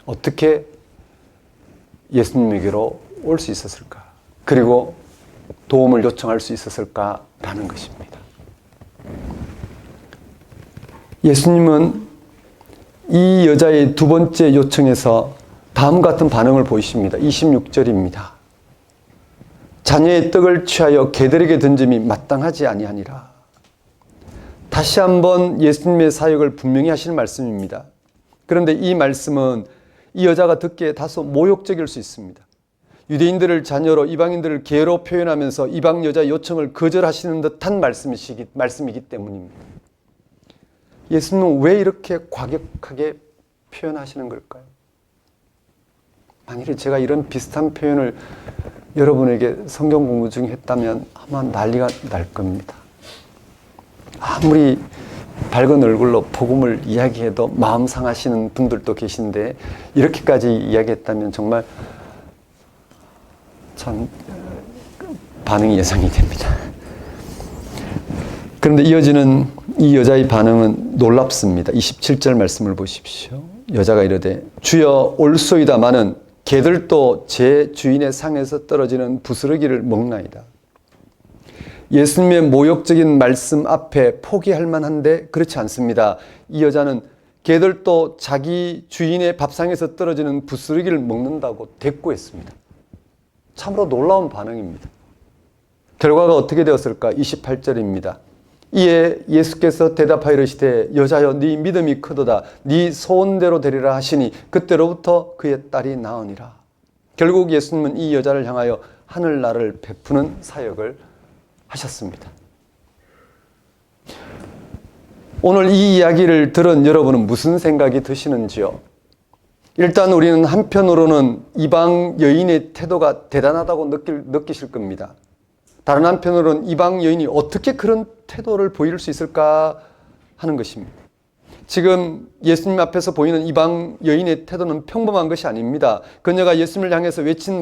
어떻게 예수님에게로 올 수 있었을까? 그리고 도움을 요청할 수 있었을까라는 것입니다. 예수님은 이 여자의 두 번째 요청에서 다음과 같은 반응을 보이십니다. 26절입니다. 자녀의 떡을 취하여 개들에게 던짐이 마땅하지 아니하니라. 다시 한번 예수님의 사역을 분명히 하시는 말씀입니다. 그런데 이 말씀은 이 여자가 듣기에 다소 모욕적일 수 있습니다. 유대인들을 자녀로 이방인들을 개로 표현하면서 이방 여자의 요청을 거절하시는 듯한 말씀이기 때문입니다. 예수님은 왜 이렇게 과격하게 표현하시는 걸까요? 만일에 제가 이런 비슷한 표현을 여러분에게 성경 공부 중에 했다면 아마 난리가 날 겁니다. 아무리 밝은 얼굴로 복음을 이야기해도 마음 상하시는 분들도 계신데 이렇게까지 이야기했다면 정말 참 반응이 예상이 됩니다. 그런데 이어지는 이 여자의 반응은 놀랍습니다. 27절 말씀을 보십시오. 여자가 이르되 주여 올소이다마는 개들도 제 주인의 상에서 떨어지는 부스러기를 먹나이다. 예수님의 모욕적인 말씀 앞에 포기할 만한데 그렇지 않습니다. 이 여자는 개들도 자기 주인의 밥상에서 떨어지는 부스러기를 먹는다고 대꾸했습니다. 참으로 놀라운 반응입니다. 결과가 어떻게 되었을까? 28절입니다. 이에 예수께서 대답하여 이르시되 여자여 네 믿음이 크도다. 네 소원대로 되리라 하시니 그때로부터 그의 딸이 나으니라. 결국 예수님은 이 여자를 향하여 하늘나라를 베푸는 사역을 하셨습니다. 오늘 이 이야기를 들은 여러분은 무슨 생각이 드시는지요? 일단 우리는 한편으로는 이방 여인의 태도가 대단하다고 느끼실 겁니다. 다른 한편으로는 이방 여인이 어떻게 그런 태도를 보일 수 있을까 하는 것입니다. 지금 예수님 앞에서 보이는 이방 여인의 태도는 평범한 것이 아닙니다. 그녀가 예수님을 향해서 외친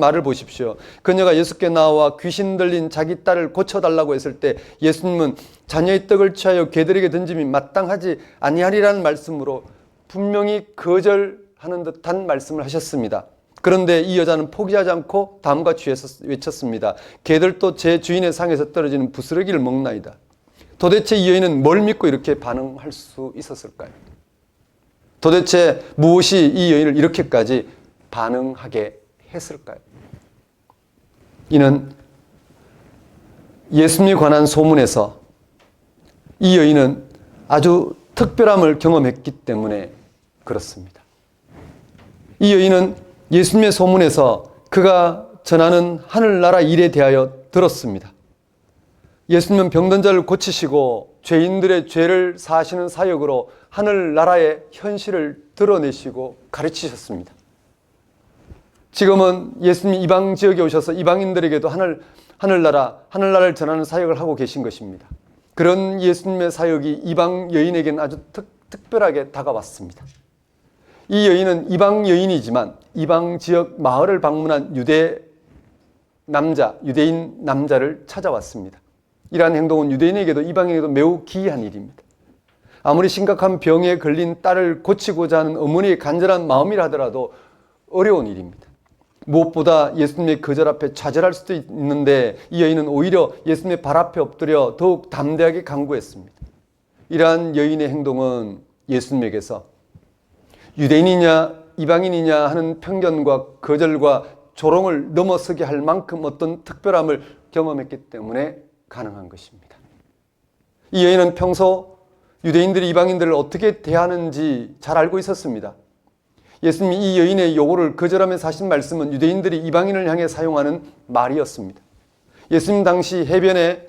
말을 보십시오. 그녀가 예수께 나와 귀신 들린 자기 딸을 고쳐달라고 했을 때 예수님은 자녀의 떡을 취하여 개들에게 던짐이 마땅하지 아니하리라는 말씀으로 분명히 거절하는 듯한 말씀을 하셨습니다. 그런데 이 여자는 포기하지 않고 다음과 같이 외쳤습니다. 개들도 제 주인의 상에서 떨어지는 부스러기를 먹나이다. 도대체 이 여인은 뭘 믿고 이렇게 반응할 수 있었을까요? 도대체 무엇이 이 여인을 이렇게까지 반응하게 했을까요? 이는 예수님에 관한 소문에서 이 여인은 아주 특별함을 경험했기 때문에 그렇습니다. 이 여인은 예수님의 소문에서 그가 전하는 하늘나라 일에 대하여 들었습니다. 예수님은 병든 자를 고치시고 죄인들의 죄를 사하시는 사역으로 하늘나라의 현실을 드러내시고 가르치셨습니다. 지금은 예수님이 이방 지역에 오셔서 이방인들에게도 하늘나라를 전하는 사역을 하고 계신 것입니다. 그런 예수님의 사역이 이방 여인에게는 아주 특별하게 다가왔습니다. 이 여인은 이방 여인이지만 이방 지역 마을을 방문한 유대인 남자를 찾아왔습니다. 이러한 행동은 유대인에게도 이방인에게도 매우 기이한 일입니다. 아무리 심각한 병에 걸린 딸을 고치고자 하는 어머니의 간절한 마음이라 하더라도 어려운 일입니다. 무엇보다 예수님의 거절 앞에 좌절할 수도 있는데 이 여인은 오히려 예수님의 발 앞에 엎드려 더욱 담대하게 간구했습니다. 이러한 여인의 행동은 예수님에게서 유대인이냐 이방인이냐 하는 편견과 거절과 조롱을 넘어서게 할 만큼 어떤 특별함을 경험했기 때문에 가능한 것입니다. 이 여인은 평소 유대인들이 이방인들을 어떻게 대하는지 잘 알고 있었습니다. 예수님이 이 여인의 요구를 거절하면서 하신 말씀은 유대인들이 이방인을 향해 사용하는 말이었습니다. 예수님 당시 해변의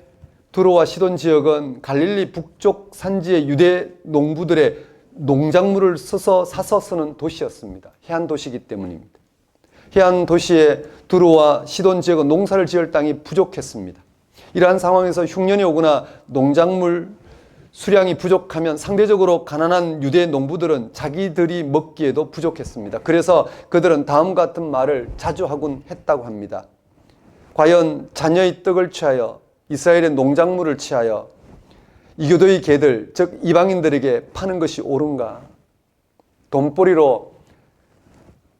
두로와 시돈 지역은 갈릴리 북쪽 산지의 유대 농부들의 농작물을 사서 쓰는 도시였습니다. 해안 도시이기 때문입니다. 해안 도시의 두로와 시돈 지역은 농사를 지을 땅이 부족했습니다. 이러한 상황에서 흉년이 오거나 농작물 수량이 부족하면 상대적으로 가난한 유대 농부들은 자기들이 먹기에도 부족했습니다. 그래서 그들은 다음 같은 말을 자주 하곤 했다고 합니다. 과연 자녀의 떡을 취하여 이스라엘의 농작물을 취하여 이교도의 개들, 즉 이방인들에게 파는 것이 옳은가? 돈벌이로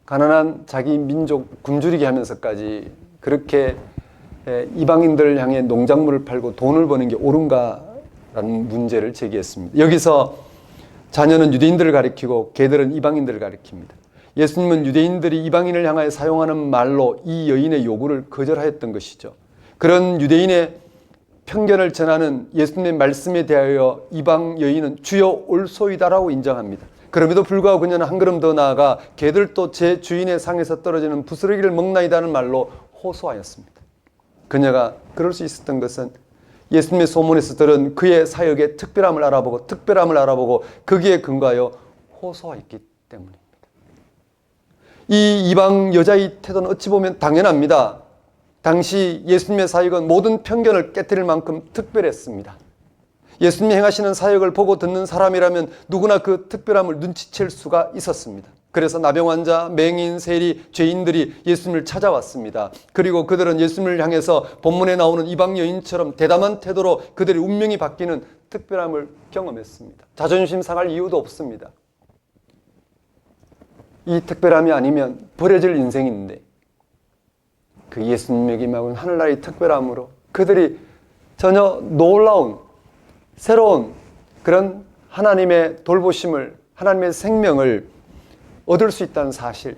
가난한 자기 민족 굶주리게 하면서까지 그렇게 이방인들을 향해 농작물을 팔고 돈을 버는 게 옳은가? 라는 문제를 제기했습니다. 여기서 자녀는 유대인들을 가리키고 개들은 이방인들을 가리킵니다. 예수님은 유대인들이 이방인을 향하여 사용하는 말로 이 여인의 요구를 거절하였던 것이죠. 그런 유대인의 편견을 전하는 예수님의 말씀에 대하여 이방 여인은 주여 올소이다라고 인정합니다. 그럼에도 불구하고 그녀는 한 걸음 더 나아가 개들도 제 주인의 상에서 떨어지는 부스러기를 먹나이다는 말로 호소하였습니다. 그녀가 그럴 수 있었던 것은 예수님의 소문에서 들은 그의 사역의 특별함을 알아보고 거기에 근거하여 호소하였기 때문입니다. 이 이방 여자의 태도는 어찌 보면 당연합니다. 당시 예수님의 사역은 모든 편견을 깨뜨릴 만큼 특별했습니다. 예수님이 행하시는 사역을 보고 듣는 사람이라면 누구나 그 특별함을 눈치챌 수가 있었습니다. 그래서 나병 환자, 맹인, 세리, 죄인들이 예수님을 찾아왔습니다. 그리고 그들은 예수님을 향해서 본문에 나오는 이방 여인처럼 대담한 태도로 그들의 운명이 바뀌는 특별함을 경험했습니다. 자존심 상할 이유도 없습니다. 이 특별함이 아니면 버려질 인생인데 그 예수님에게 막은 하늘나라의 특별함으로 그들이 전혀 놀라운 새로운 그런 하나님의 돌보심을, 하나님의 생명을 얻을 수 있다는 사실,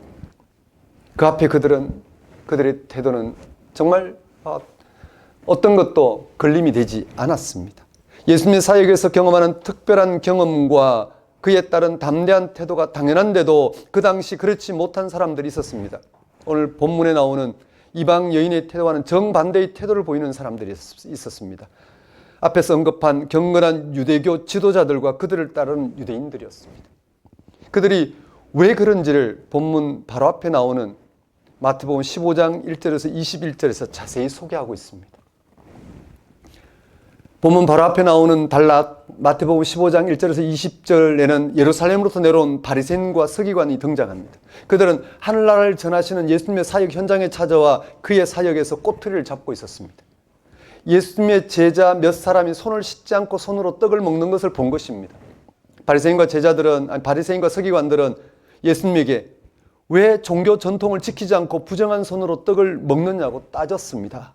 그 앞에 그들의 태도는 정말 어떤 것도 걸림이 되지 않았습니다. 예수님의 사역에서 경험하는 특별한 경험과 그에 따른 담대한 태도가 당연한데도 그 당시 그렇지 못한 사람들이 있었습니다. 오늘 본문에 나오는 이방 여인의 태도와는 정반대의 태도를 보이는 사람들이 있었습니다. 앞에서 언급한 경건한 유대교 지도자들과 그들을 따르는 유대인들이었습니다. 그들이 왜 그런지를 본문 바로 앞에 나오는 마태복음 15장 1절에서 21절에서 자세히 소개하고 있습니다. 본문 바로 앞에 나오는 단락 마태복음 15장 1절에서 20절에는 예루살렘으로부터 내려온 바리새인과 서기관이 등장합니다. 그들은 하늘나라를 전하시는 예수님의 사역 현장에 찾아와 그의 사역에서 꼬투리를 잡고 있었습니다. 예수님의 제자 몇 사람이 손을 씻지 않고 손으로 떡을 먹는 것을 본 것입니다. 바리새인과 서기관들은 예수님에게 왜 종교 전통을 지키지 않고 부정한 손으로 떡을 먹느냐고 따졌습니다.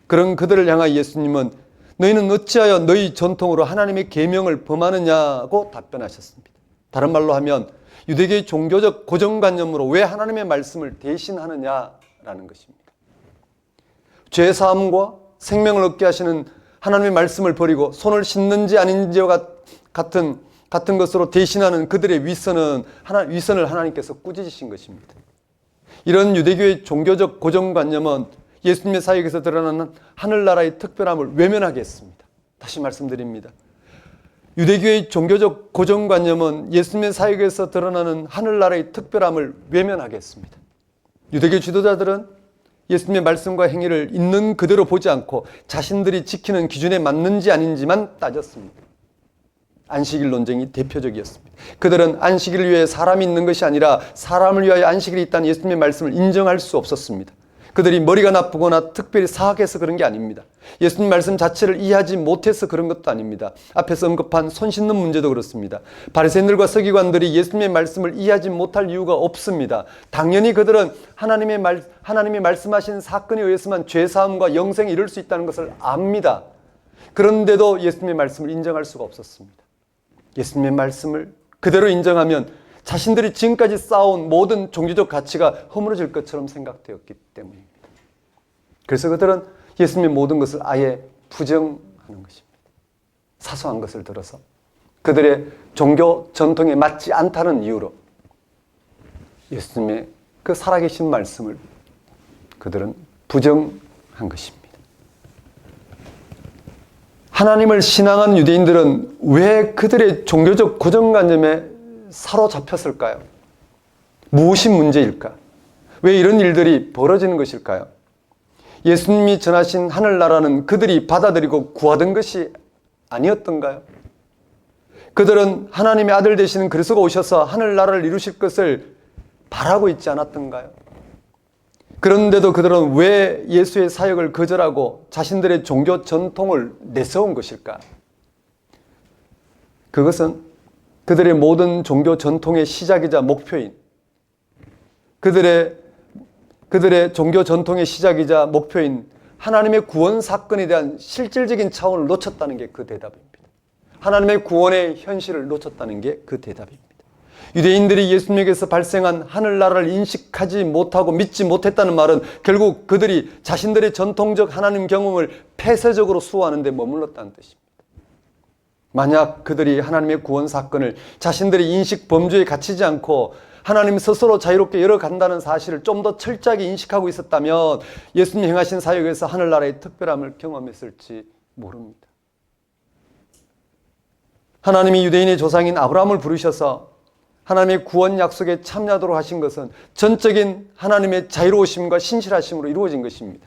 그런 그들을 향하여 예수님은 너희는 어찌하여 너희 전통으로 하나님의 계명을 범하느냐고 답변하셨습니다. 다른 말로 하면 유대교의 종교적 고정관념으로 왜 하나님의 말씀을 대신하느냐라는 것입니다. 죄사함과 생명을 얻게 하시는 하나님의 말씀을 버리고 손을 씻는지 아닌지와 같은 것으로 대신하는 그들의 위선을 하나님께서 꾸짖으신 것입니다. 이런 유대교의 종교적 고정관념은 예수님의 사역에서 드러나는 하늘나라의 특별함을 외면하게 했습니다. 다시 말씀드립니다. 유대교의 종교적 고정관념은 예수님의 사역에서 드러나는 하늘나라의 특별함을 외면하게 했습니다. 유대교 지도자들은 예수님의 말씀과 행위를 있는 그대로 보지 않고 자신들이 지키는 기준에 맞는지 아닌지만 따졌습니다. 안식일 논쟁이 대표적이었습니다. 그들은 안식일을 위해 사람이 있는 것이 아니라 사람을 위하여 안식일이 있다는 예수님의 말씀을 인정할 수 없었습니다. 그들이 머리가 나쁘거나 특별히 사악해서 그런 게 아닙니다. 예수님 말씀 자체를 이해하지 못해서 그런 것도 아닙니다. 앞에서 언급한 손 씻는 문제도 그렇습니다. 바리새인들과 서기관들이 예수님의 말씀을 이해하지 못할 이유가 없습니다. 당연히 그들은 하나님이 말씀하신 사건에 의해서만 죄사함과 영생에 이를 수 있다는 것을 압니다. 그런데도 예수님의 말씀을 인정할 수가 없었습니다. 예수님의 말씀을 그대로 인정하면 자신들이 지금까지 쌓아온 모든 종교적 가치가 허물어질 것처럼 생각되었기 때문입니다. 그래서 그들은 예수님의 모든 것을 아예 부정하는 것입니다. 사소한 것을 들어서 그들의 종교 전통에 맞지 않다는 이유로 예수님의 그 살아계신 말씀을 그들은 부정한 것입니다. 하나님을 신앙하는 유대인들은 왜 그들의 종교적 고정관념에 사로잡혔을까요? 무엇이 문제일까? 왜 이런 일들이 벌어지는 것일까요? 예수님이 전하신 하늘나라는 그들이 받아들이고 구하던 것이 아니었던가요? 그들은 하나님의 아들 되시는 그리스도가 오셔서 하늘나라를 이루실 것을 바라고 있지 않았던가요? 그런데도 그들은 왜 예수의 사역을 거절하고 자신들의 종교 전통을 내세운 것일까? 그것은 그들의 모든 종교 전통의 시작이자 목표인 그들의 종교 전통의 시작이자 목표인 하나님의 구원 사건에 대한 실질적인 차원을 놓쳤다는 게 그 대답입니다. 하나님의 구원의 현실을 놓쳤다는 게 그 대답입니다. 유대인들이 예수님에게서 발생한 하늘나라를 인식하지 못하고 믿지 못했다는 말은 결국 그들이 자신들의 전통적 하나님 경험을 폐쇄적으로 수호하는 데 머물렀다는 뜻입니다. 만약 그들이 하나님의 구원 사건을 자신들의 인식 범주에 갇히지 않고 하나님 스스로 자유롭게 열어간다는 사실을 좀 더 철저하게 인식하고 있었다면 예수님 행하신 사역에서 하늘나라의 특별함을 경험했을지 모릅니다. 하나님이 유대인의 조상인 아브라함을 부르셔서 하나님의 구원 약속에 참여하도록 하신 것은 전적인 하나님의 자유로우심과 신실하심으로 이루어진 것입니다.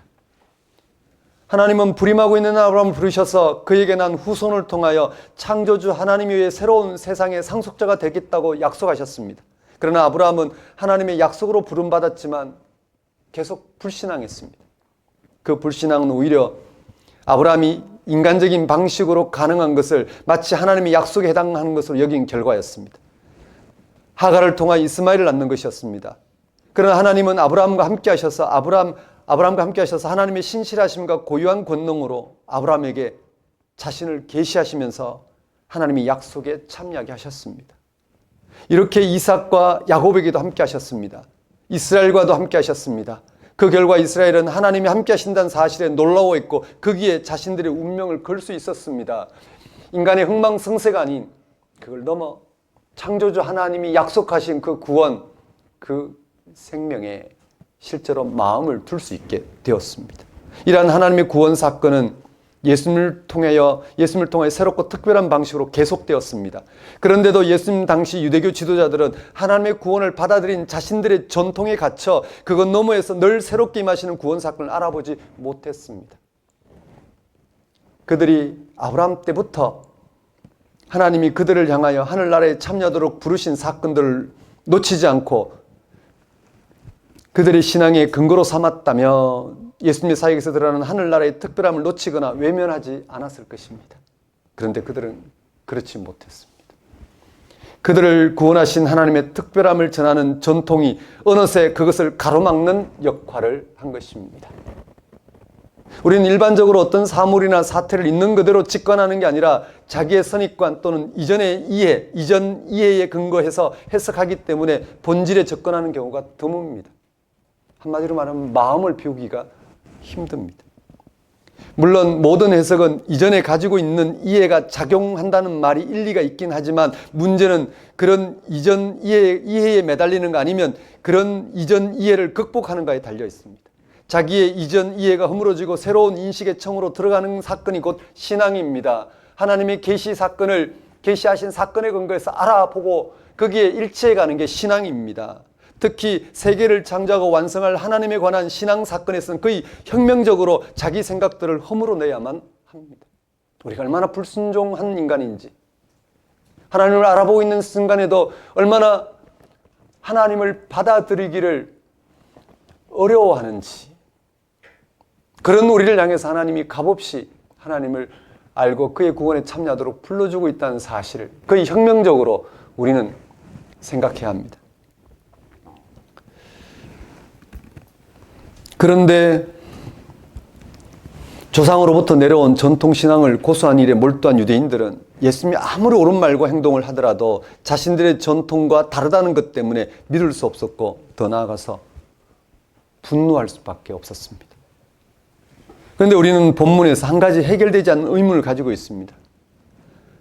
하나님은 불임하고 있는 아브라함을 부르셔서 그에게 난 후손을 통하여 창조주 하나님 위에 새로운 세상의 상속자가 되겠다고 약속하셨습니다. 그러나 아브라함은 하나님의 약속으로 부름받았지만 계속 불신앙했습니다. 그 불신앙은 오히려 아브라함이 인간적인 방식으로 가능한 것을 마치 하나님의 약속에 해당하는 것으로 여긴 결과였습니다. 하갈을 통하여 이스마엘을 낳는 것이었습니다. 그러나 하나님은 아브라함과 함께 하셔서 하나님의 신실하심과 고유한 권능으로 아브라함에게 자신을 계시하시면서 하나님의 약속에 참여하게 하셨습니다. 이렇게 이삭과 야곱에게도 함께 하셨습니다. 이스라엘과도 함께 하셨습니다. 그 결과 이스라엘은 하나님이 함께 하신다는 사실에 놀라워했고 거기에 자신들의 운명을 걸 수 있었습니다. 인간의 흥망성쇠가 아닌 그걸 넘어 창조주 하나님이 약속하신 그 구원, 그 생명에 실제로 마음을 둘 수 있게 되었습니다. 이러한 하나님의 구원 사건은 예수님을 통하여 새롭고 특별한 방식으로 계속되었습니다. 그런데도 예수님 당시 유대교 지도자들은 하나님의 구원을 받아들인 자신들의 전통에 갇혀 그것 너머에서 늘 새롭게 임하시는 구원 사건을 알아보지 못했습니다. 그들이 아브라함 때부터 하나님이 그들을 향하여 하늘나라에 참여하도록 부르신 사건들을 놓치지 않고 그들의 신앙의 근거로 삼았다면 예수님의 사역에서 드러나는 하늘나라의 특별함을 놓치거나 외면하지 않았을 것입니다. 그런데 그들은 그렇지 못했습니다. 그들을 구원하신 하나님의 특별함을 전하는 전통이 어느새 그것을 가로막는 역할을 한 것입니다. 우리는 일반적으로 어떤 사물이나 사태를 있는 그대로 직관하는 게 아니라 자기의 선입관 또는 이전 이해에 근거해서 해석하기 때문에 본질에 접근하는 경우가 드뭅니다. 한마디로 말하면 마음을 비우기가 힘듭니다. 물론 모든 해석은 이전에 가지고 있는 이해가 작용한다는 말이 일리가 있긴 하지만 문제는 그런 이전 이해에 매달리는가 아니면 그런 이전 이해를 극복하는가에 달려 있습니다. 자기의 이전 이해가 허물어지고 새로운 인식의 청으로 들어가는 사건이 곧 신앙입니다. 하나님의 계시하신 사건에 근거해서 알아보고 거기에 일치해가는 게 신앙입니다. 특히 세계를 창조하고 완성할 하나님에 관한 신앙 사건에서는 거의 혁명적으로 자기 생각들을 허물어내야만 합니다. 우리가 얼마나 불순종한 인간인지, 하나님을 알아보고 있는 순간에도 얼마나 하나님을 받아들이기를 어려워하는지, 그런 우리를 향해서 하나님이 값없이 하나님을 알고 그의 구원에 참여하도록 불러주고 있다는 사실을 거의 혁명적으로 우리는 생각해야 합니다. 그런데 조상으로부터 내려온 전통신앙을 고수한 일에 몰두한 유대인들은 예수님이 아무리 옳은 말과 행동을 하더라도 자신들의 전통과 다르다는 것 때문에 믿을 수 없었고 더 나아가서 분노할 수밖에 없었습니다. 그런데 우리는 본문에서 한 가지 해결되지 않는 의문을 가지고 있습니다.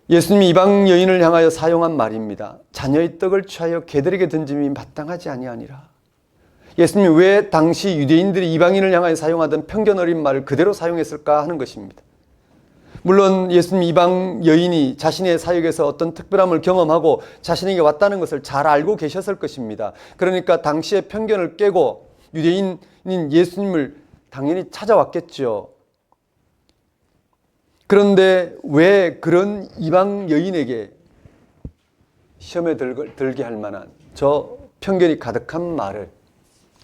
예수님이 이방 여인을 향하여 사용한 말입니다. 자녀의 떡을 취하여 개들에게 던짐이 마땅하지 아니하니라. 예수님이 왜 당시 유대인들이 이방인을 향하여 사용하던 편견 어린 말을 그대로 사용했을까 하는 것입니다. 물론 예수님 이방 여인이 자신의 사역에서 어떤 특별함을 경험하고 자신에게 왔다는 것을 잘 알고 계셨을 것입니다. 그러니까 당시의 편견을 깨고 유대인인 예수님을 당연히 찾아왔겠죠. 그런데 왜 그런 이방 여인에게 시험에 들게 할 만한 저 편견이 가득한 말을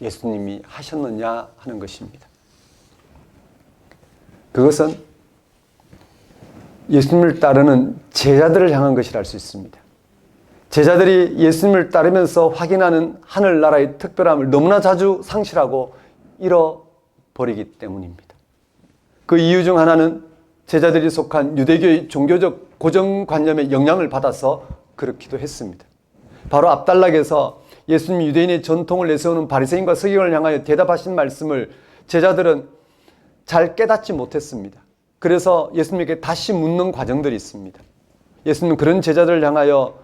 예수님이 하셨느냐 하는 것입니다. 그것은 예수님을 따르는 제자들을 향한 것이라 할 수 있습니다. 제자들이 예수님을 따르면서 확인하는 하늘나라의 특별함을 너무나 자주 상실하고 잃어버리기 때문입니다. 그 이유 중 하나는 제자들이 속한 유대교의 종교적 고정관념의 영향을 받아서 그렇기도 했습니다. 바로 앞단락에서 예수님이 유대인의 전통을 내세우는 바리새인과 서기관을 향하여 대답하신 말씀을 제자들은 잘 깨닫지 못했습니다. 그래서 예수님에게 다시 묻는 과정들이 있습니다. 예수님은 그런 제자들을 향하여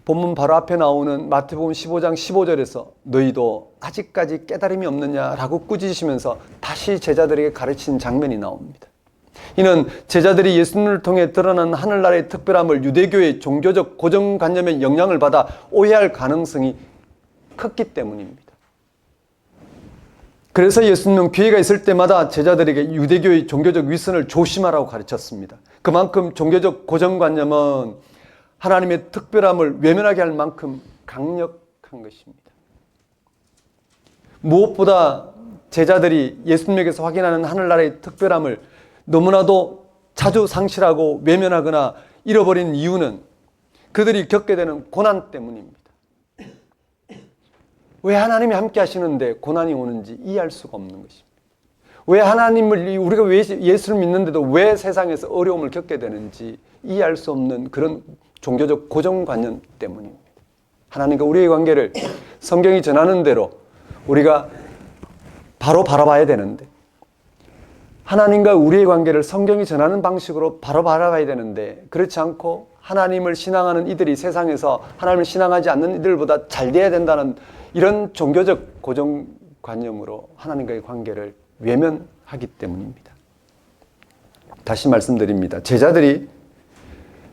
본문 바로 앞에 나오는 마태복음 15장 15절에서 너희도 아직까지 깨달음이 없느냐라고 꾸짖으시면서 다시 제자들에게 가르치는 장면이 나옵니다. 이는 제자들이 예수님을 통해 드러난 하늘나라의 특별함을 유대교의 종교적 고정관념의 영향을 받아 오해할 가능성이 컸기 때문입니다. 그래서 예수님은 기회가 있을 때마다 제자들에게 유대교의 종교적 위선을 조심하라고 가르쳤습니다. 그만큼 종교적 고정관념은 하나님의 특별함을 외면하게 할 만큼 강력한 것입니다. 무엇보다 제자들이 예수님에게서 확인하는 하늘나라의 특별함을 너무나도 자주 상실하고 외면하거나 잃어버린 이유는 그들이 겪게 되는 고난 때문입니다. 왜 하나님이 함께 하시는데 고난이 오는지 이해할 수가 없는 것입니다. 왜 하나님을, 우리가 왜 예수를 믿는데도 왜 세상에서 어려움을 겪게 되는지 이해할 수 없는 그런 종교적 고정관념 때문입니다. 하나님과 우리의 관계를 성경이 전하는 대로 우리가 바로 바라봐야 되는데, 하나님과 우리의 관계를 성경이 전하는 방식으로 바로 바라봐야 되는데, 그렇지 않고 하나님을 신앙하는 이들이 세상에서 하나님을 신앙하지 않는 이들보다 잘 돼야 된다는 이런 종교적 고정관념으로 하나님과의 관계를 외면하기 때문입니다. 다시 말씀드립니다. 제자들이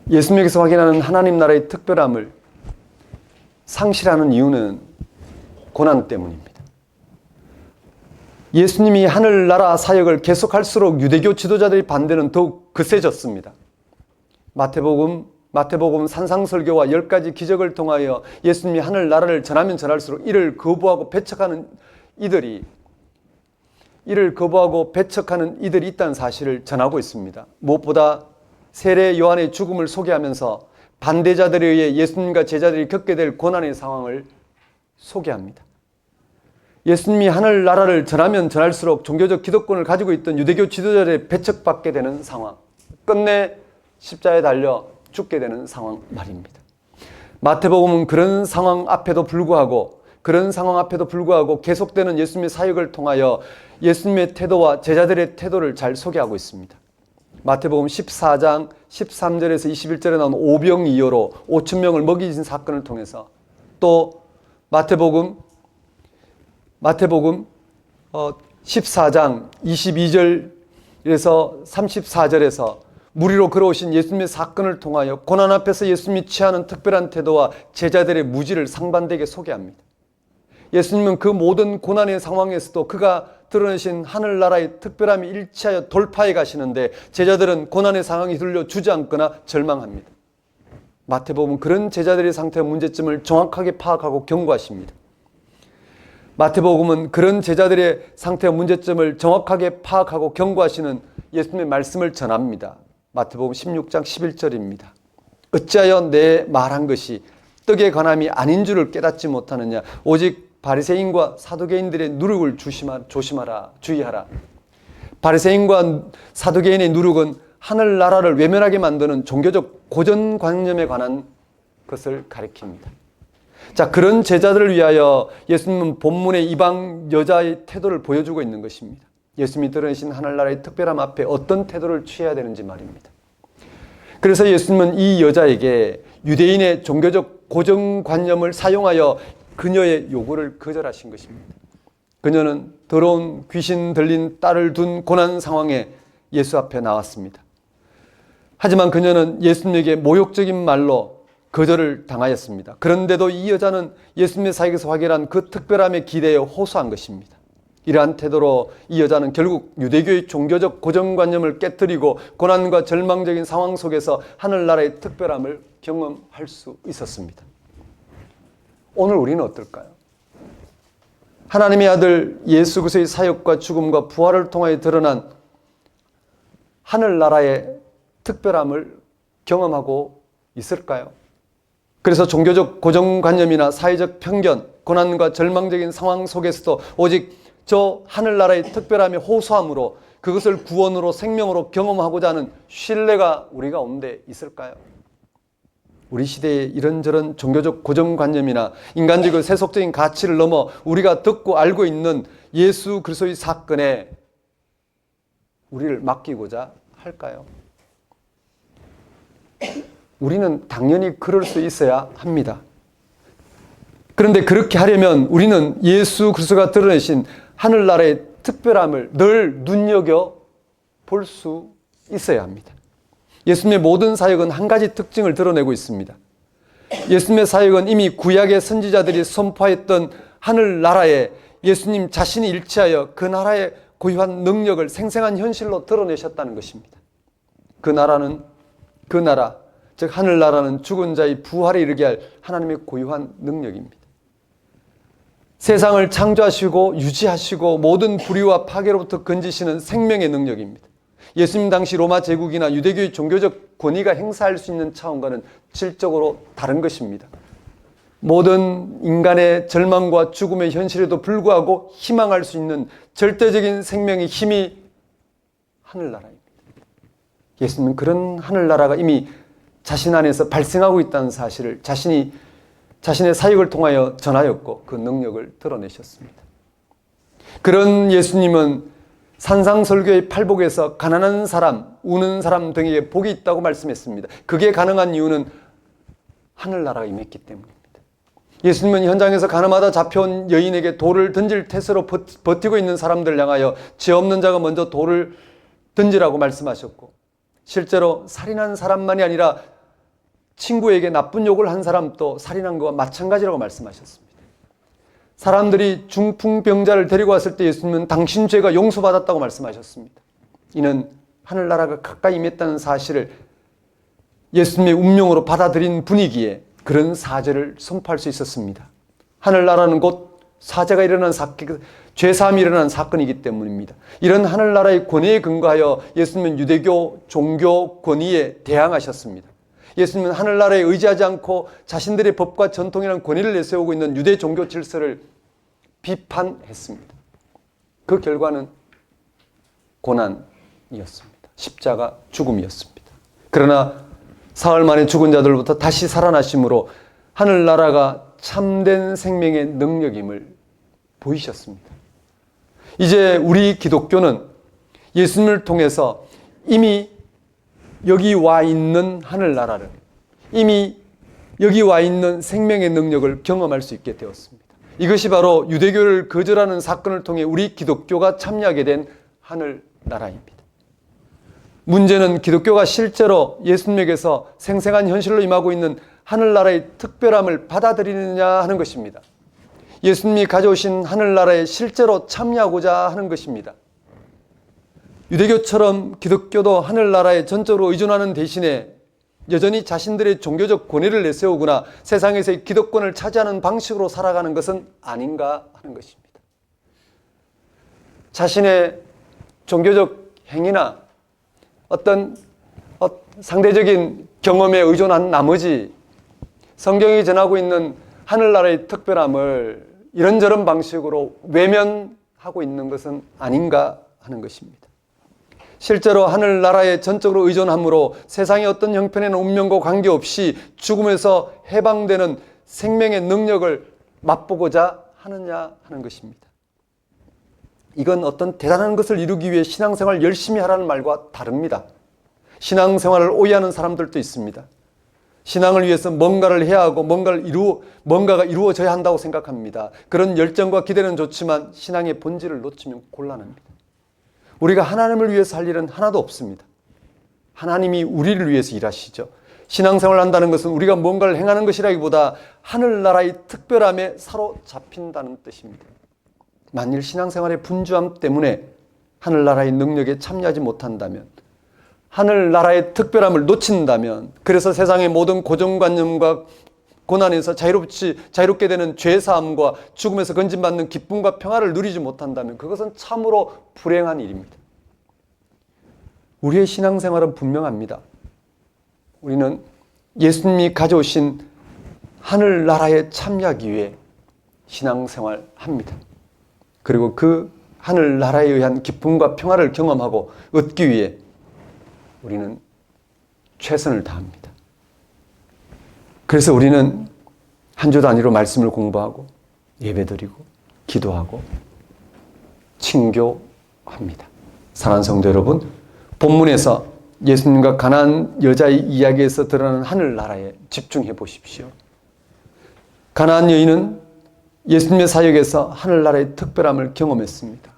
예수님에게서 확인하는 하나님 나라의 특별함을 상실하는 이유는 고난 때문입니다. 예수님이 하늘나라 사역을 계속할수록 유대교 지도자들의 반대는 더욱 거세졌습니다. 마태복음 산상설교와 10가지 기적을 통하여 예수님이 하늘나라를 전하면 전할수록 이를 거부하고 배척하는 이들이 있다는 사실을 전하고 있습니다. 무엇보다 세례 요한의 죽음을 소개하면서 반대자들에 의해 예수님과 제자들이 겪게 될 고난의 상황을 소개합니다. 예수님이 하늘나라를 전하면 전할수록 종교적 기득권을 가지고 있던 유대교 지도자들의 배척받게 되는 상황, 끝내 십자가에 달려 죽게 되는 상황 말입니다. 마태복음은 그런 상황 앞에도 불구하고 계속되는 예수님의 사역을 통하여 예수님의 태도와 제자들의 태도를 잘 소개하고 있습니다. 마태복음 14장 13절에서 21절에 나온 오병이어로 5천 명을 먹이신 사건을 통해서, 또 마태복음 14장 22절에서 34절에서 무리로 걸어오신 예수님의 사건을 통하여 고난 앞에서 예수님이 취하는 특별한 태도와 제자들의 무지를 상반되게 소개합니다. 예수님은 그 모든 고난의 상황에서도 그가 드러내신 하늘나라의 특별함이 일치하여 돌파해 가시는데 제자들은 고난의 상황이 들려 주저앉거나 절망합니다. 마태복음은 그런 제자들의 상태와 문제점을 정확하게 파악하고 경고하십니다. 마태복음은 그런 제자들의 상태와 문제점을 정확하게 파악하고 경고하시는 예수님의 말씀을 전합니다. 마태복음 16장 11절입니다. 어찌하여 내 말한 것이 떡의 관함이 아닌 줄을 깨닫지 못하느냐. 오직 바리새인과 사두개인들의 누룩을 조심하라, 주의하라. 바리새인과 사두개인의 누룩은 하늘나라를 외면하게 만드는 종교적 고정관념에 관한 것을 가리킵니다. 자, 그런 제자들을 위하여 예수님은 본문의 이방 여자의 태도를 보여주고 있는 것입니다. 예수님이 드러내신 하늘나라의 특별함 앞에 어떤 태도를 취해야 되는지 말입니다. 그래서 예수님은 이 여자에게 유대인의 종교적 고정관념을 사용하여 그녀의 요구를 거절하신 것입니다. 그녀는 더러운 귀신 들린 딸을 둔 고난 상황에 예수 앞에 나왔습니다. 하지만 그녀는 예수님에게 모욕적인 말로 거절을 당하였습니다. 그런데도 이 여자는 예수님의 사역에서 확인한 그 특별함에 기대어 호소한 것입니다. 이러한 태도로 이 여자는 결국 유대교의 종교적 고정관념을 깨뜨리고 고난과 절망적인 상황 속에서 하늘나라의 특별함을 경험할 수 있었습니다. 오늘 우리는 어떨까요? 하나님의 아들 예수 그리스도의 사역과 죽음과 부활을 통하여 드러난 하늘나라의 특별함을 경험하고 있을까요? 그래서 종교적 고정관념이나 사회적 편견, 고난과 절망적인 상황 속에서도 오직 저 하늘나라의 특별함에 호소함으로 그것을 구원으로 생명으로 경험하고자 하는 신뢰가 우리 가운데 있을까요? 우리 시대의 이런저런 종교적 고정관념이나 인간적인 세속적인 가치를 넘어 우리가 듣고 알고 있는 예수 그리스도의 사건에 우리를 맡기고자 할까요? 우리는 당연히 그럴 수 있어야 합니다. 그런데 그렇게 하려면 우리는 예수 그리스도가 드러내신 하늘나라의 특별함을 늘 눈여겨볼 수 있어야 합니다. 예수님의 모든 사역은 한 가지 특징을 드러내고 있습니다. 예수님의 사역은 이미 구약의 선지자들이 선포했던 하늘나라에 예수님 자신이 일치하여 그 나라의 고유한 능력을 생생한 현실로 드러내셨다는 것입니다. 그 나라, 즉 하늘나라는 죽은 자의 부활에 이르게 할 하나님의 고유한 능력입니다. 세상을 창조하시고 유지하시고 모든 불의와 파괴로부터 건지시는 생명의 능력입니다. 예수님 당시 로마 제국이나 유대교의 종교적 권위가 행사할 수 있는 차원과는 질적으로 다른 것입니다. 모든 인간의 절망과 죽음의 현실에도 불구하고 희망할 수 있는 절대적인 생명의 힘이 하늘나라입니다. 예수님은 그런 하늘나라가 이미 자신 안에서 발생하고 있다는 사실을 자신의 사역을 통하여 전하였고 그 능력을 드러내셨습니다. 그런 예수님은 산상설교의 팔복에서 가난한 사람, 우는 사람 등에게 복이 있다고 말씀했습니다. 그게 가능한 이유는 하늘나라가 임했기 때문입니다. 예수님은 현장에서 가늠하다 잡혀온 여인에게 돌을 던질 태세로 버티고 있는 사람들 향하여 죄 없는 자가 먼저 돌을 던지라고 말씀하셨고, 실제로 살인한 사람만이 아니라 친구에게 나쁜 욕을 한 사람도 살인한 것과 마찬가지라고 말씀하셨습니다. 사람들이 중풍병자를 데리고 왔을 때 예수님은 당신 죄가 용서받았다고 말씀하셨습니다. 이는 하늘나라가 가까이 임했다는 사실을 예수님의 운명으로 받아들인 분위기에 그런 사죄를 선포할 수 있었습니다. 하늘나라는 곧 사죄가 일어난 사건, 죄사함이 일어난 사건이기 때문입니다. 이런 하늘나라의 권위에 근거하여 예수님은 유대교 종교 권위에 대항하셨습니다. 예수님은 하늘나라에 의지하지 않고 자신들의 법과 전통이라는 권위를 내세우고 있는 유대 종교 질서를 비판했습니다. 그 결과는 고난이었습니다. 십자가 죽음이었습니다. 그러나 사흘 만에 죽은 자들로부터 다시 살아나심으로 하늘나라가 참된 생명의 능력임을 보이셨습니다. 이제 우리 기독교는 예수님을 통해서 이미 여기 와 있는 하늘나라를, 이미 여기 와 있는 생명의 능력을 경험할 수 있게 되었습니다. 이것이 바로 유대교를 거절하는 사건을 통해 우리 기독교가 참여하게 된 하늘나라입니다. 문제는 기독교가 실제로 예수님에게서 생생한 현실로 임하고 있는 하늘나라의 특별함을 받아들이느냐 하는 것입니다. 예수님이 가져오신 하늘나라에 실제로 참여하고자 하는 것입니다. 유대교처럼 기독교도 하늘나라에 전적으로 의존하는 대신에 여전히 자신들의 종교적 권위를 내세우거나 세상에서의 기득권을 차지하는 방식으로 살아가는 것은 아닌가 하는 것입니다. 자신의 종교적 행위나 어떤 상대적인 경험에 의존한 나머지 성경이 전하고 있는 하늘나라의 특별함을 이런저런 방식으로 외면하고 있는 것은 아닌가 하는 것입니다. 실제로 하늘나라에 전적으로 의존함으로 세상의 어떤 형편에는 운명과 관계없이 죽음에서 해방되는 생명의 능력을 맛보고자 하느냐 하는 것입니다. 이건 어떤 대단한 것을 이루기 위해 신앙생활을 열심히 하라는 말과 다릅니다. 신앙생활을 오해하는 사람들도 있습니다. 신앙을 위해서 뭔가를 해야 하고 뭔가가 이루어져야 한다고 생각합니다. 그런 열정과 기대는 좋지만 신앙의 본질을 놓치면 곤란합니다. 우리가 하나님을 위해서 할 일은 하나도 없습니다. 하나님이 우리를 위해서 일하시죠. 신앙생활을 한다는 것은 우리가 뭔가를 행하는 것이라기보다 하늘나라의 특별함에 사로잡힌다는 뜻입니다. 만일 신앙생활의 분주함 때문에 하늘나라의 능력에 참여하지 못한다면, 하늘나라의 특별함을 놓친다면, 그래서 세상의 모든 고정관념과 고난에서 자유롭게 되는 죄사함과 죽음에서 건진받는 기쁨과 평화를 누리지 못한다면 그것은 참으로 불행한 일입니다. 우리의 신앙생활은 분명합니다. 우리는 예수님이 가져오신 하늘나라에 참여하기 위해 신앙생활합니다. 그리고 그 하늘나라에 의한 기쁨과 평화를 경험하고 얻기 위해 우리는 최선을 다합니다. 그래서 우리는 한 주 단위로 말씀을 공부하고 예배드리고 기도하고 친교합니다. 사랑하는 성도 여러분, 본문에서 예수님과 가나안 여자의 이야기에서 드러나는 하늘나라에 집중해 보십시오. 가나안 여인은 예수님의 사역에서 하늘나라의 특별함을 경험했습니다.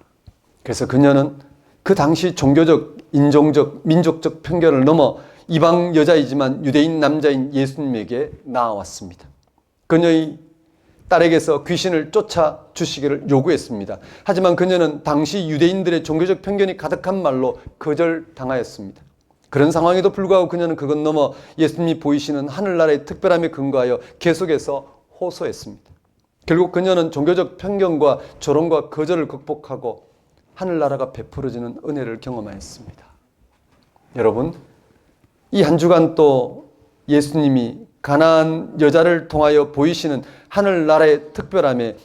그래서 그녀는 그 당시 종교적, 인종적, 민족적 편견을 넘어 이방 여자이지만 유대인 남자인 예수님에게 나아왔습니다. 그녀의 딸에게서 귀신을 쫓아 주시기를 요구했습니다. 하지만 그녀는 당시 유대인들의 종교적 편견이 가득한 말로 거절당하였습니다. 그런 상황에도 불구하고 그녀는 그것 넘어 예수님이 보이시는 하늘나라의 특별함에 근거하여 계속해서 호소했습니다. 결국 그녀는 종교적 편견과 조롱과 거절을 극복하고 하늘나라가 베풀어지는 은혜를 경험하였습니다. 여러분, 이 한 주간 또 예수님이 가나안 여자를 통하여 보이시는 하늘나라의 특별함에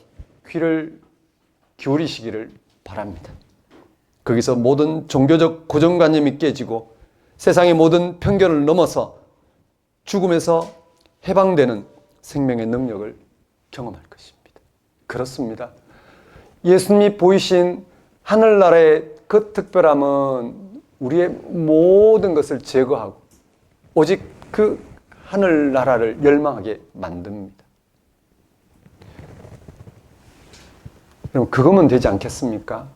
귀를 기울이시기를 바랍니다. 거기서 모든 종교적 고정관념이 깨지고 세상의 모든 편견을 넘어서 죽음에서 해방되는 생명의 능력을 경험할 것입니다. 그렇습니다. 예수님이 보이신 하늘나라의 그 특별함은 우리의 모든 것을 제거하고 오직 그 하늘나라를 열망하게 만듭니다. 그럼 그거면 되지 않겠습니까?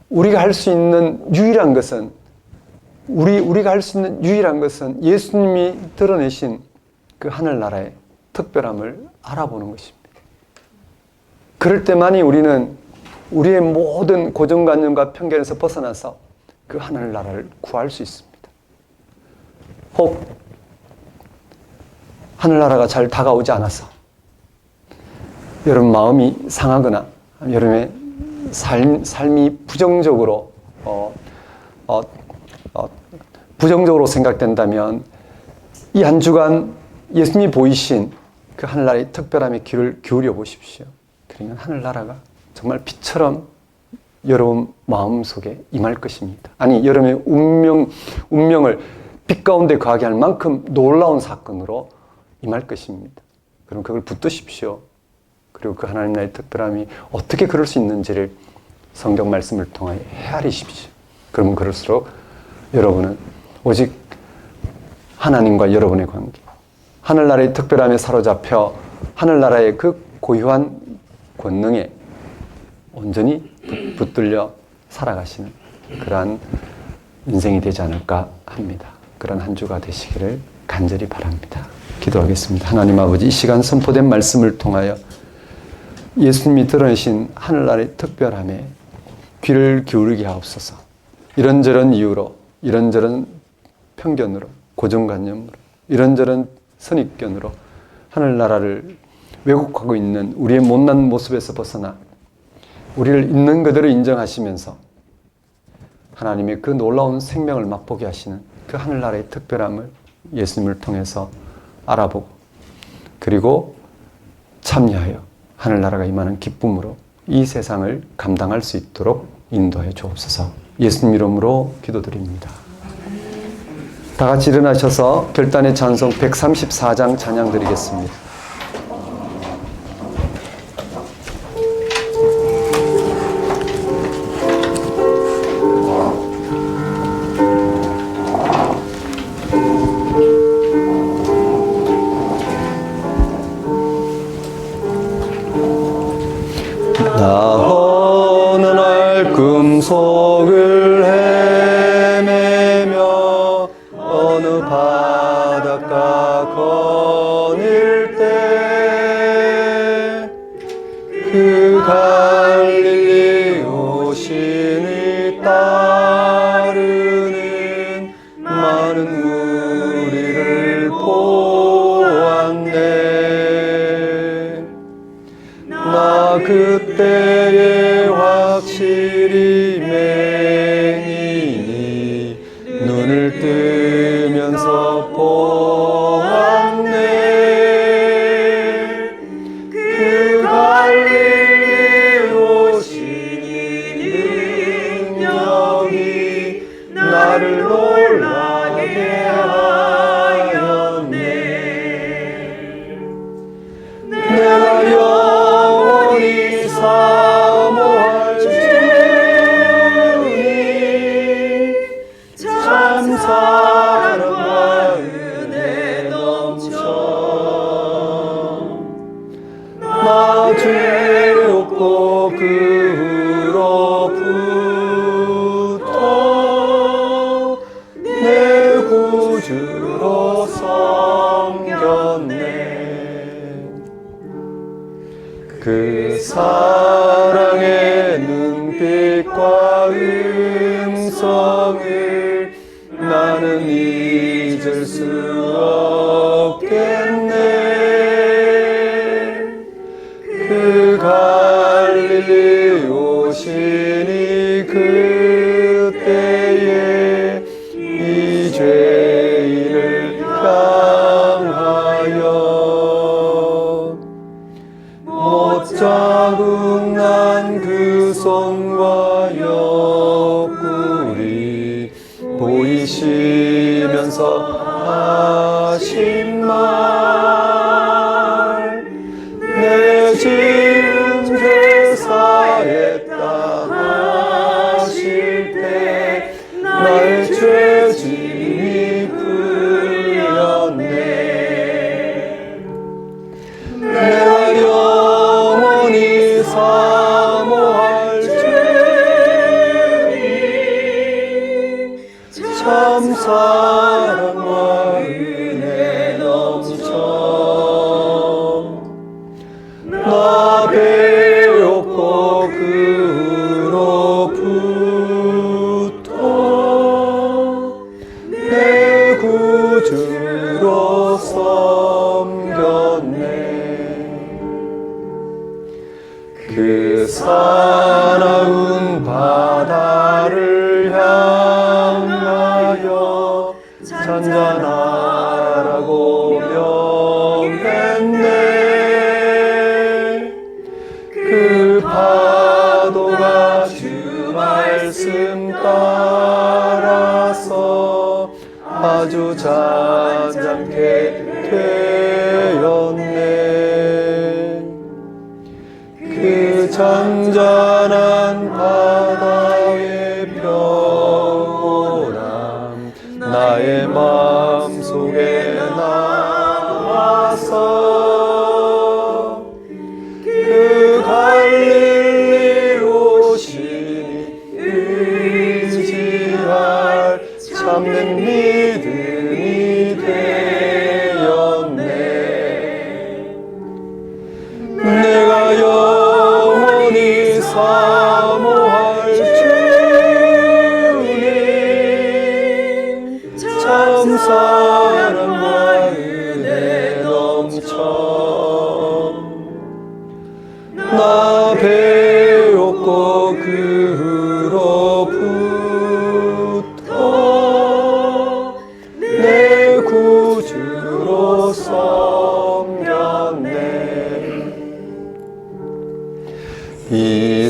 우리가 할 수 있는 유일한 것은 우리가 할 수 있는 유일한 것은 예수님이 드러내신 그 하늘나라의 특별함을 알아보는 것입니다. 그럴 때만이 우리는 우리의 모든 고정관념과 편견에서 벗어나서 그 하늘나라를 구할 수 있습니다. 혹 하늘나라가 잘 다가오지 않아서 여러분 마음이 상하거나 여러분의 삶이 부정적으로 부정적으로 생각된다면 이 한 주간 예수님이 보이신 그 하늘나라의 특별함에 귀를 기울여 보십시오. 그러면 하늘나라가 정말 빛처럼 여러분 마음속에 임할 것입니다. 아니, 여러분의 운명을 빛 가운데 거하게 할 만큼 놀라운 사건으로 임할 것입니다. 그럼 그걸 붙드십시오. 그리고 그 하나님 나라의 특별함이 어떻게 그럴 수 있는지를 성경 말씀을 통하여 헤아리십시오. 그러면 그럴수록 여러분은 오직 하나님과 여러분의 관계, 하늘나라의 특별함에 사로잡혀 하늘나라의 그 고유한 권능에 온전히 붙들려 살아가시는 그러한 인생이 되지 않을까 합니다. 그런 한 주가 되시기를 간절히 바랍니다. 기도하겠습니다. 하나님 아버지, 이 시간 선포된 말씀을 통하여 예수님이 드러내신 하늘나라의 특별함에 귀를 기울이게 하옵소서. 이런저런 이유로, 이런저런 편견으로, 고정관념으로, 이런저런 선입견으로 하늘나라를 왜곡하고 있는 우리의 못난 모습에서 벗어나 우리를 있는 그대로 인정하시면서 하나님의 그 놀라운 생명을 맛보게 하시는 그 하늘나라의 특별함을 예수님을 통해서 알아보고 그리고 참여하여 하늘나라가 임하는 기쁨으로 이 세상을 감당할 수 있도록 인도해 주옵소서. 예수님 이름으로 기도드립니다. 다 같이 일어나셔서 결단의 찬송 134장 찬양 드리겠습니다. 나 어느 날 금속을 헤매며 어느 바닷가 거닐 때 그 갈릴리 오신이 따르는 많은 무리를 보았네. 나 그때에 확실히 맹인이 눈을 뜨면서 보았네. 그 갈릴리 오시는 능력이 나를 놀라게 하였네. 내가 영원히 사모할 주님 참 사랑과 은혜 넘쳐 나 죄없고 그 후로부터 내 구주로 섬겼네. 그 사랑의 눈빛과 음성을 나는 잊을 수 없겠네. 그 갈릴리 오시니 그때에 이 죄인을 향하여 못자국 난 그 손과 옆구리 보이시면서 하신 말 내 지은 죄 사했다 하실 때 나의 죄짐이 풀렸네. 내가 영원히 사모할 주님 참 사랑과 은혜 넘쳐 나 배웠고 그 후로부터 내 구주로 섬겼네. 그 사나운 바다를 향하여 잔잔하라고 명했네. 그 파도가 주 말씀 따라서 아주 잔잔케 되었네. 그 잔잔한 바다의 평온함 나의 마음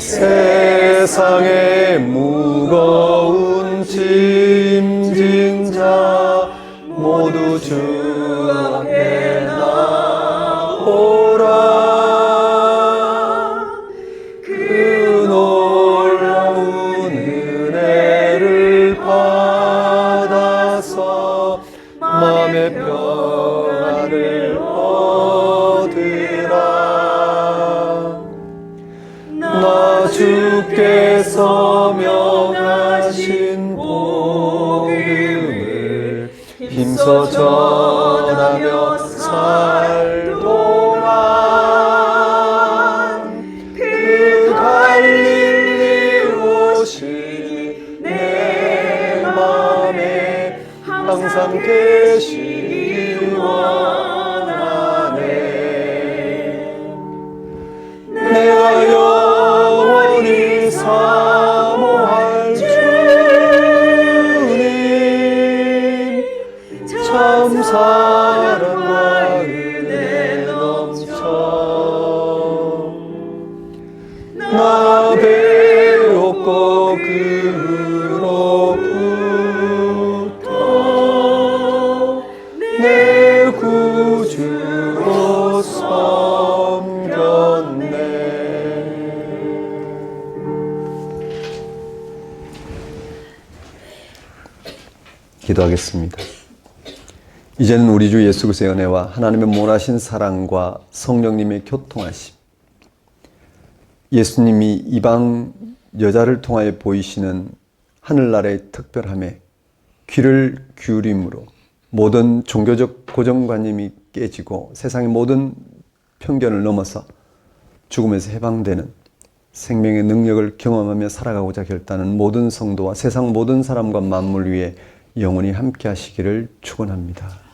세상의 무거운 짐진 자 모두 주 앞에 나오라. 그 놀라운 은혜를 받아서 마음의 평안을 얻으라. 나 주께서 명하신 복음을 힘써 전하며 살 동안 그 갈릴리 오시니 내 맘에 항상 계시기 원하네. 내가 영원히 사모할 주님 참 사랑과 은혜 넘쳐 나 배웠고 그로부터 내 구주로 섬겼네. 기도하겠습니다. 이제는 우리 주 예수 그리스도의 은혜와 하나님의 모나신 사랑과 성령님의 교통하심, 예수님이 이방 여자를 통하여 보이시는 하늘나라의 특별함에 귀를 기울임으로 모든 종교적 고정관념이 깨지고 세상의 모든 편견을 넘어서 죽음에서 해방되는 생명의 능력을 경험하며 살아가고자 결단하는 모든 성도와 세상 모든 사람과 만물 위에 영원히 함께 하시기를 축원합니다.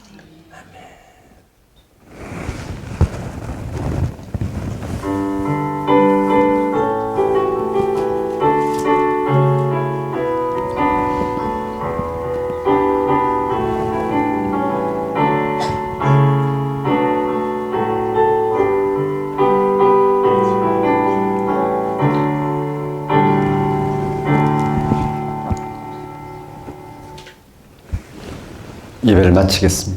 예배를 마치겠습니다.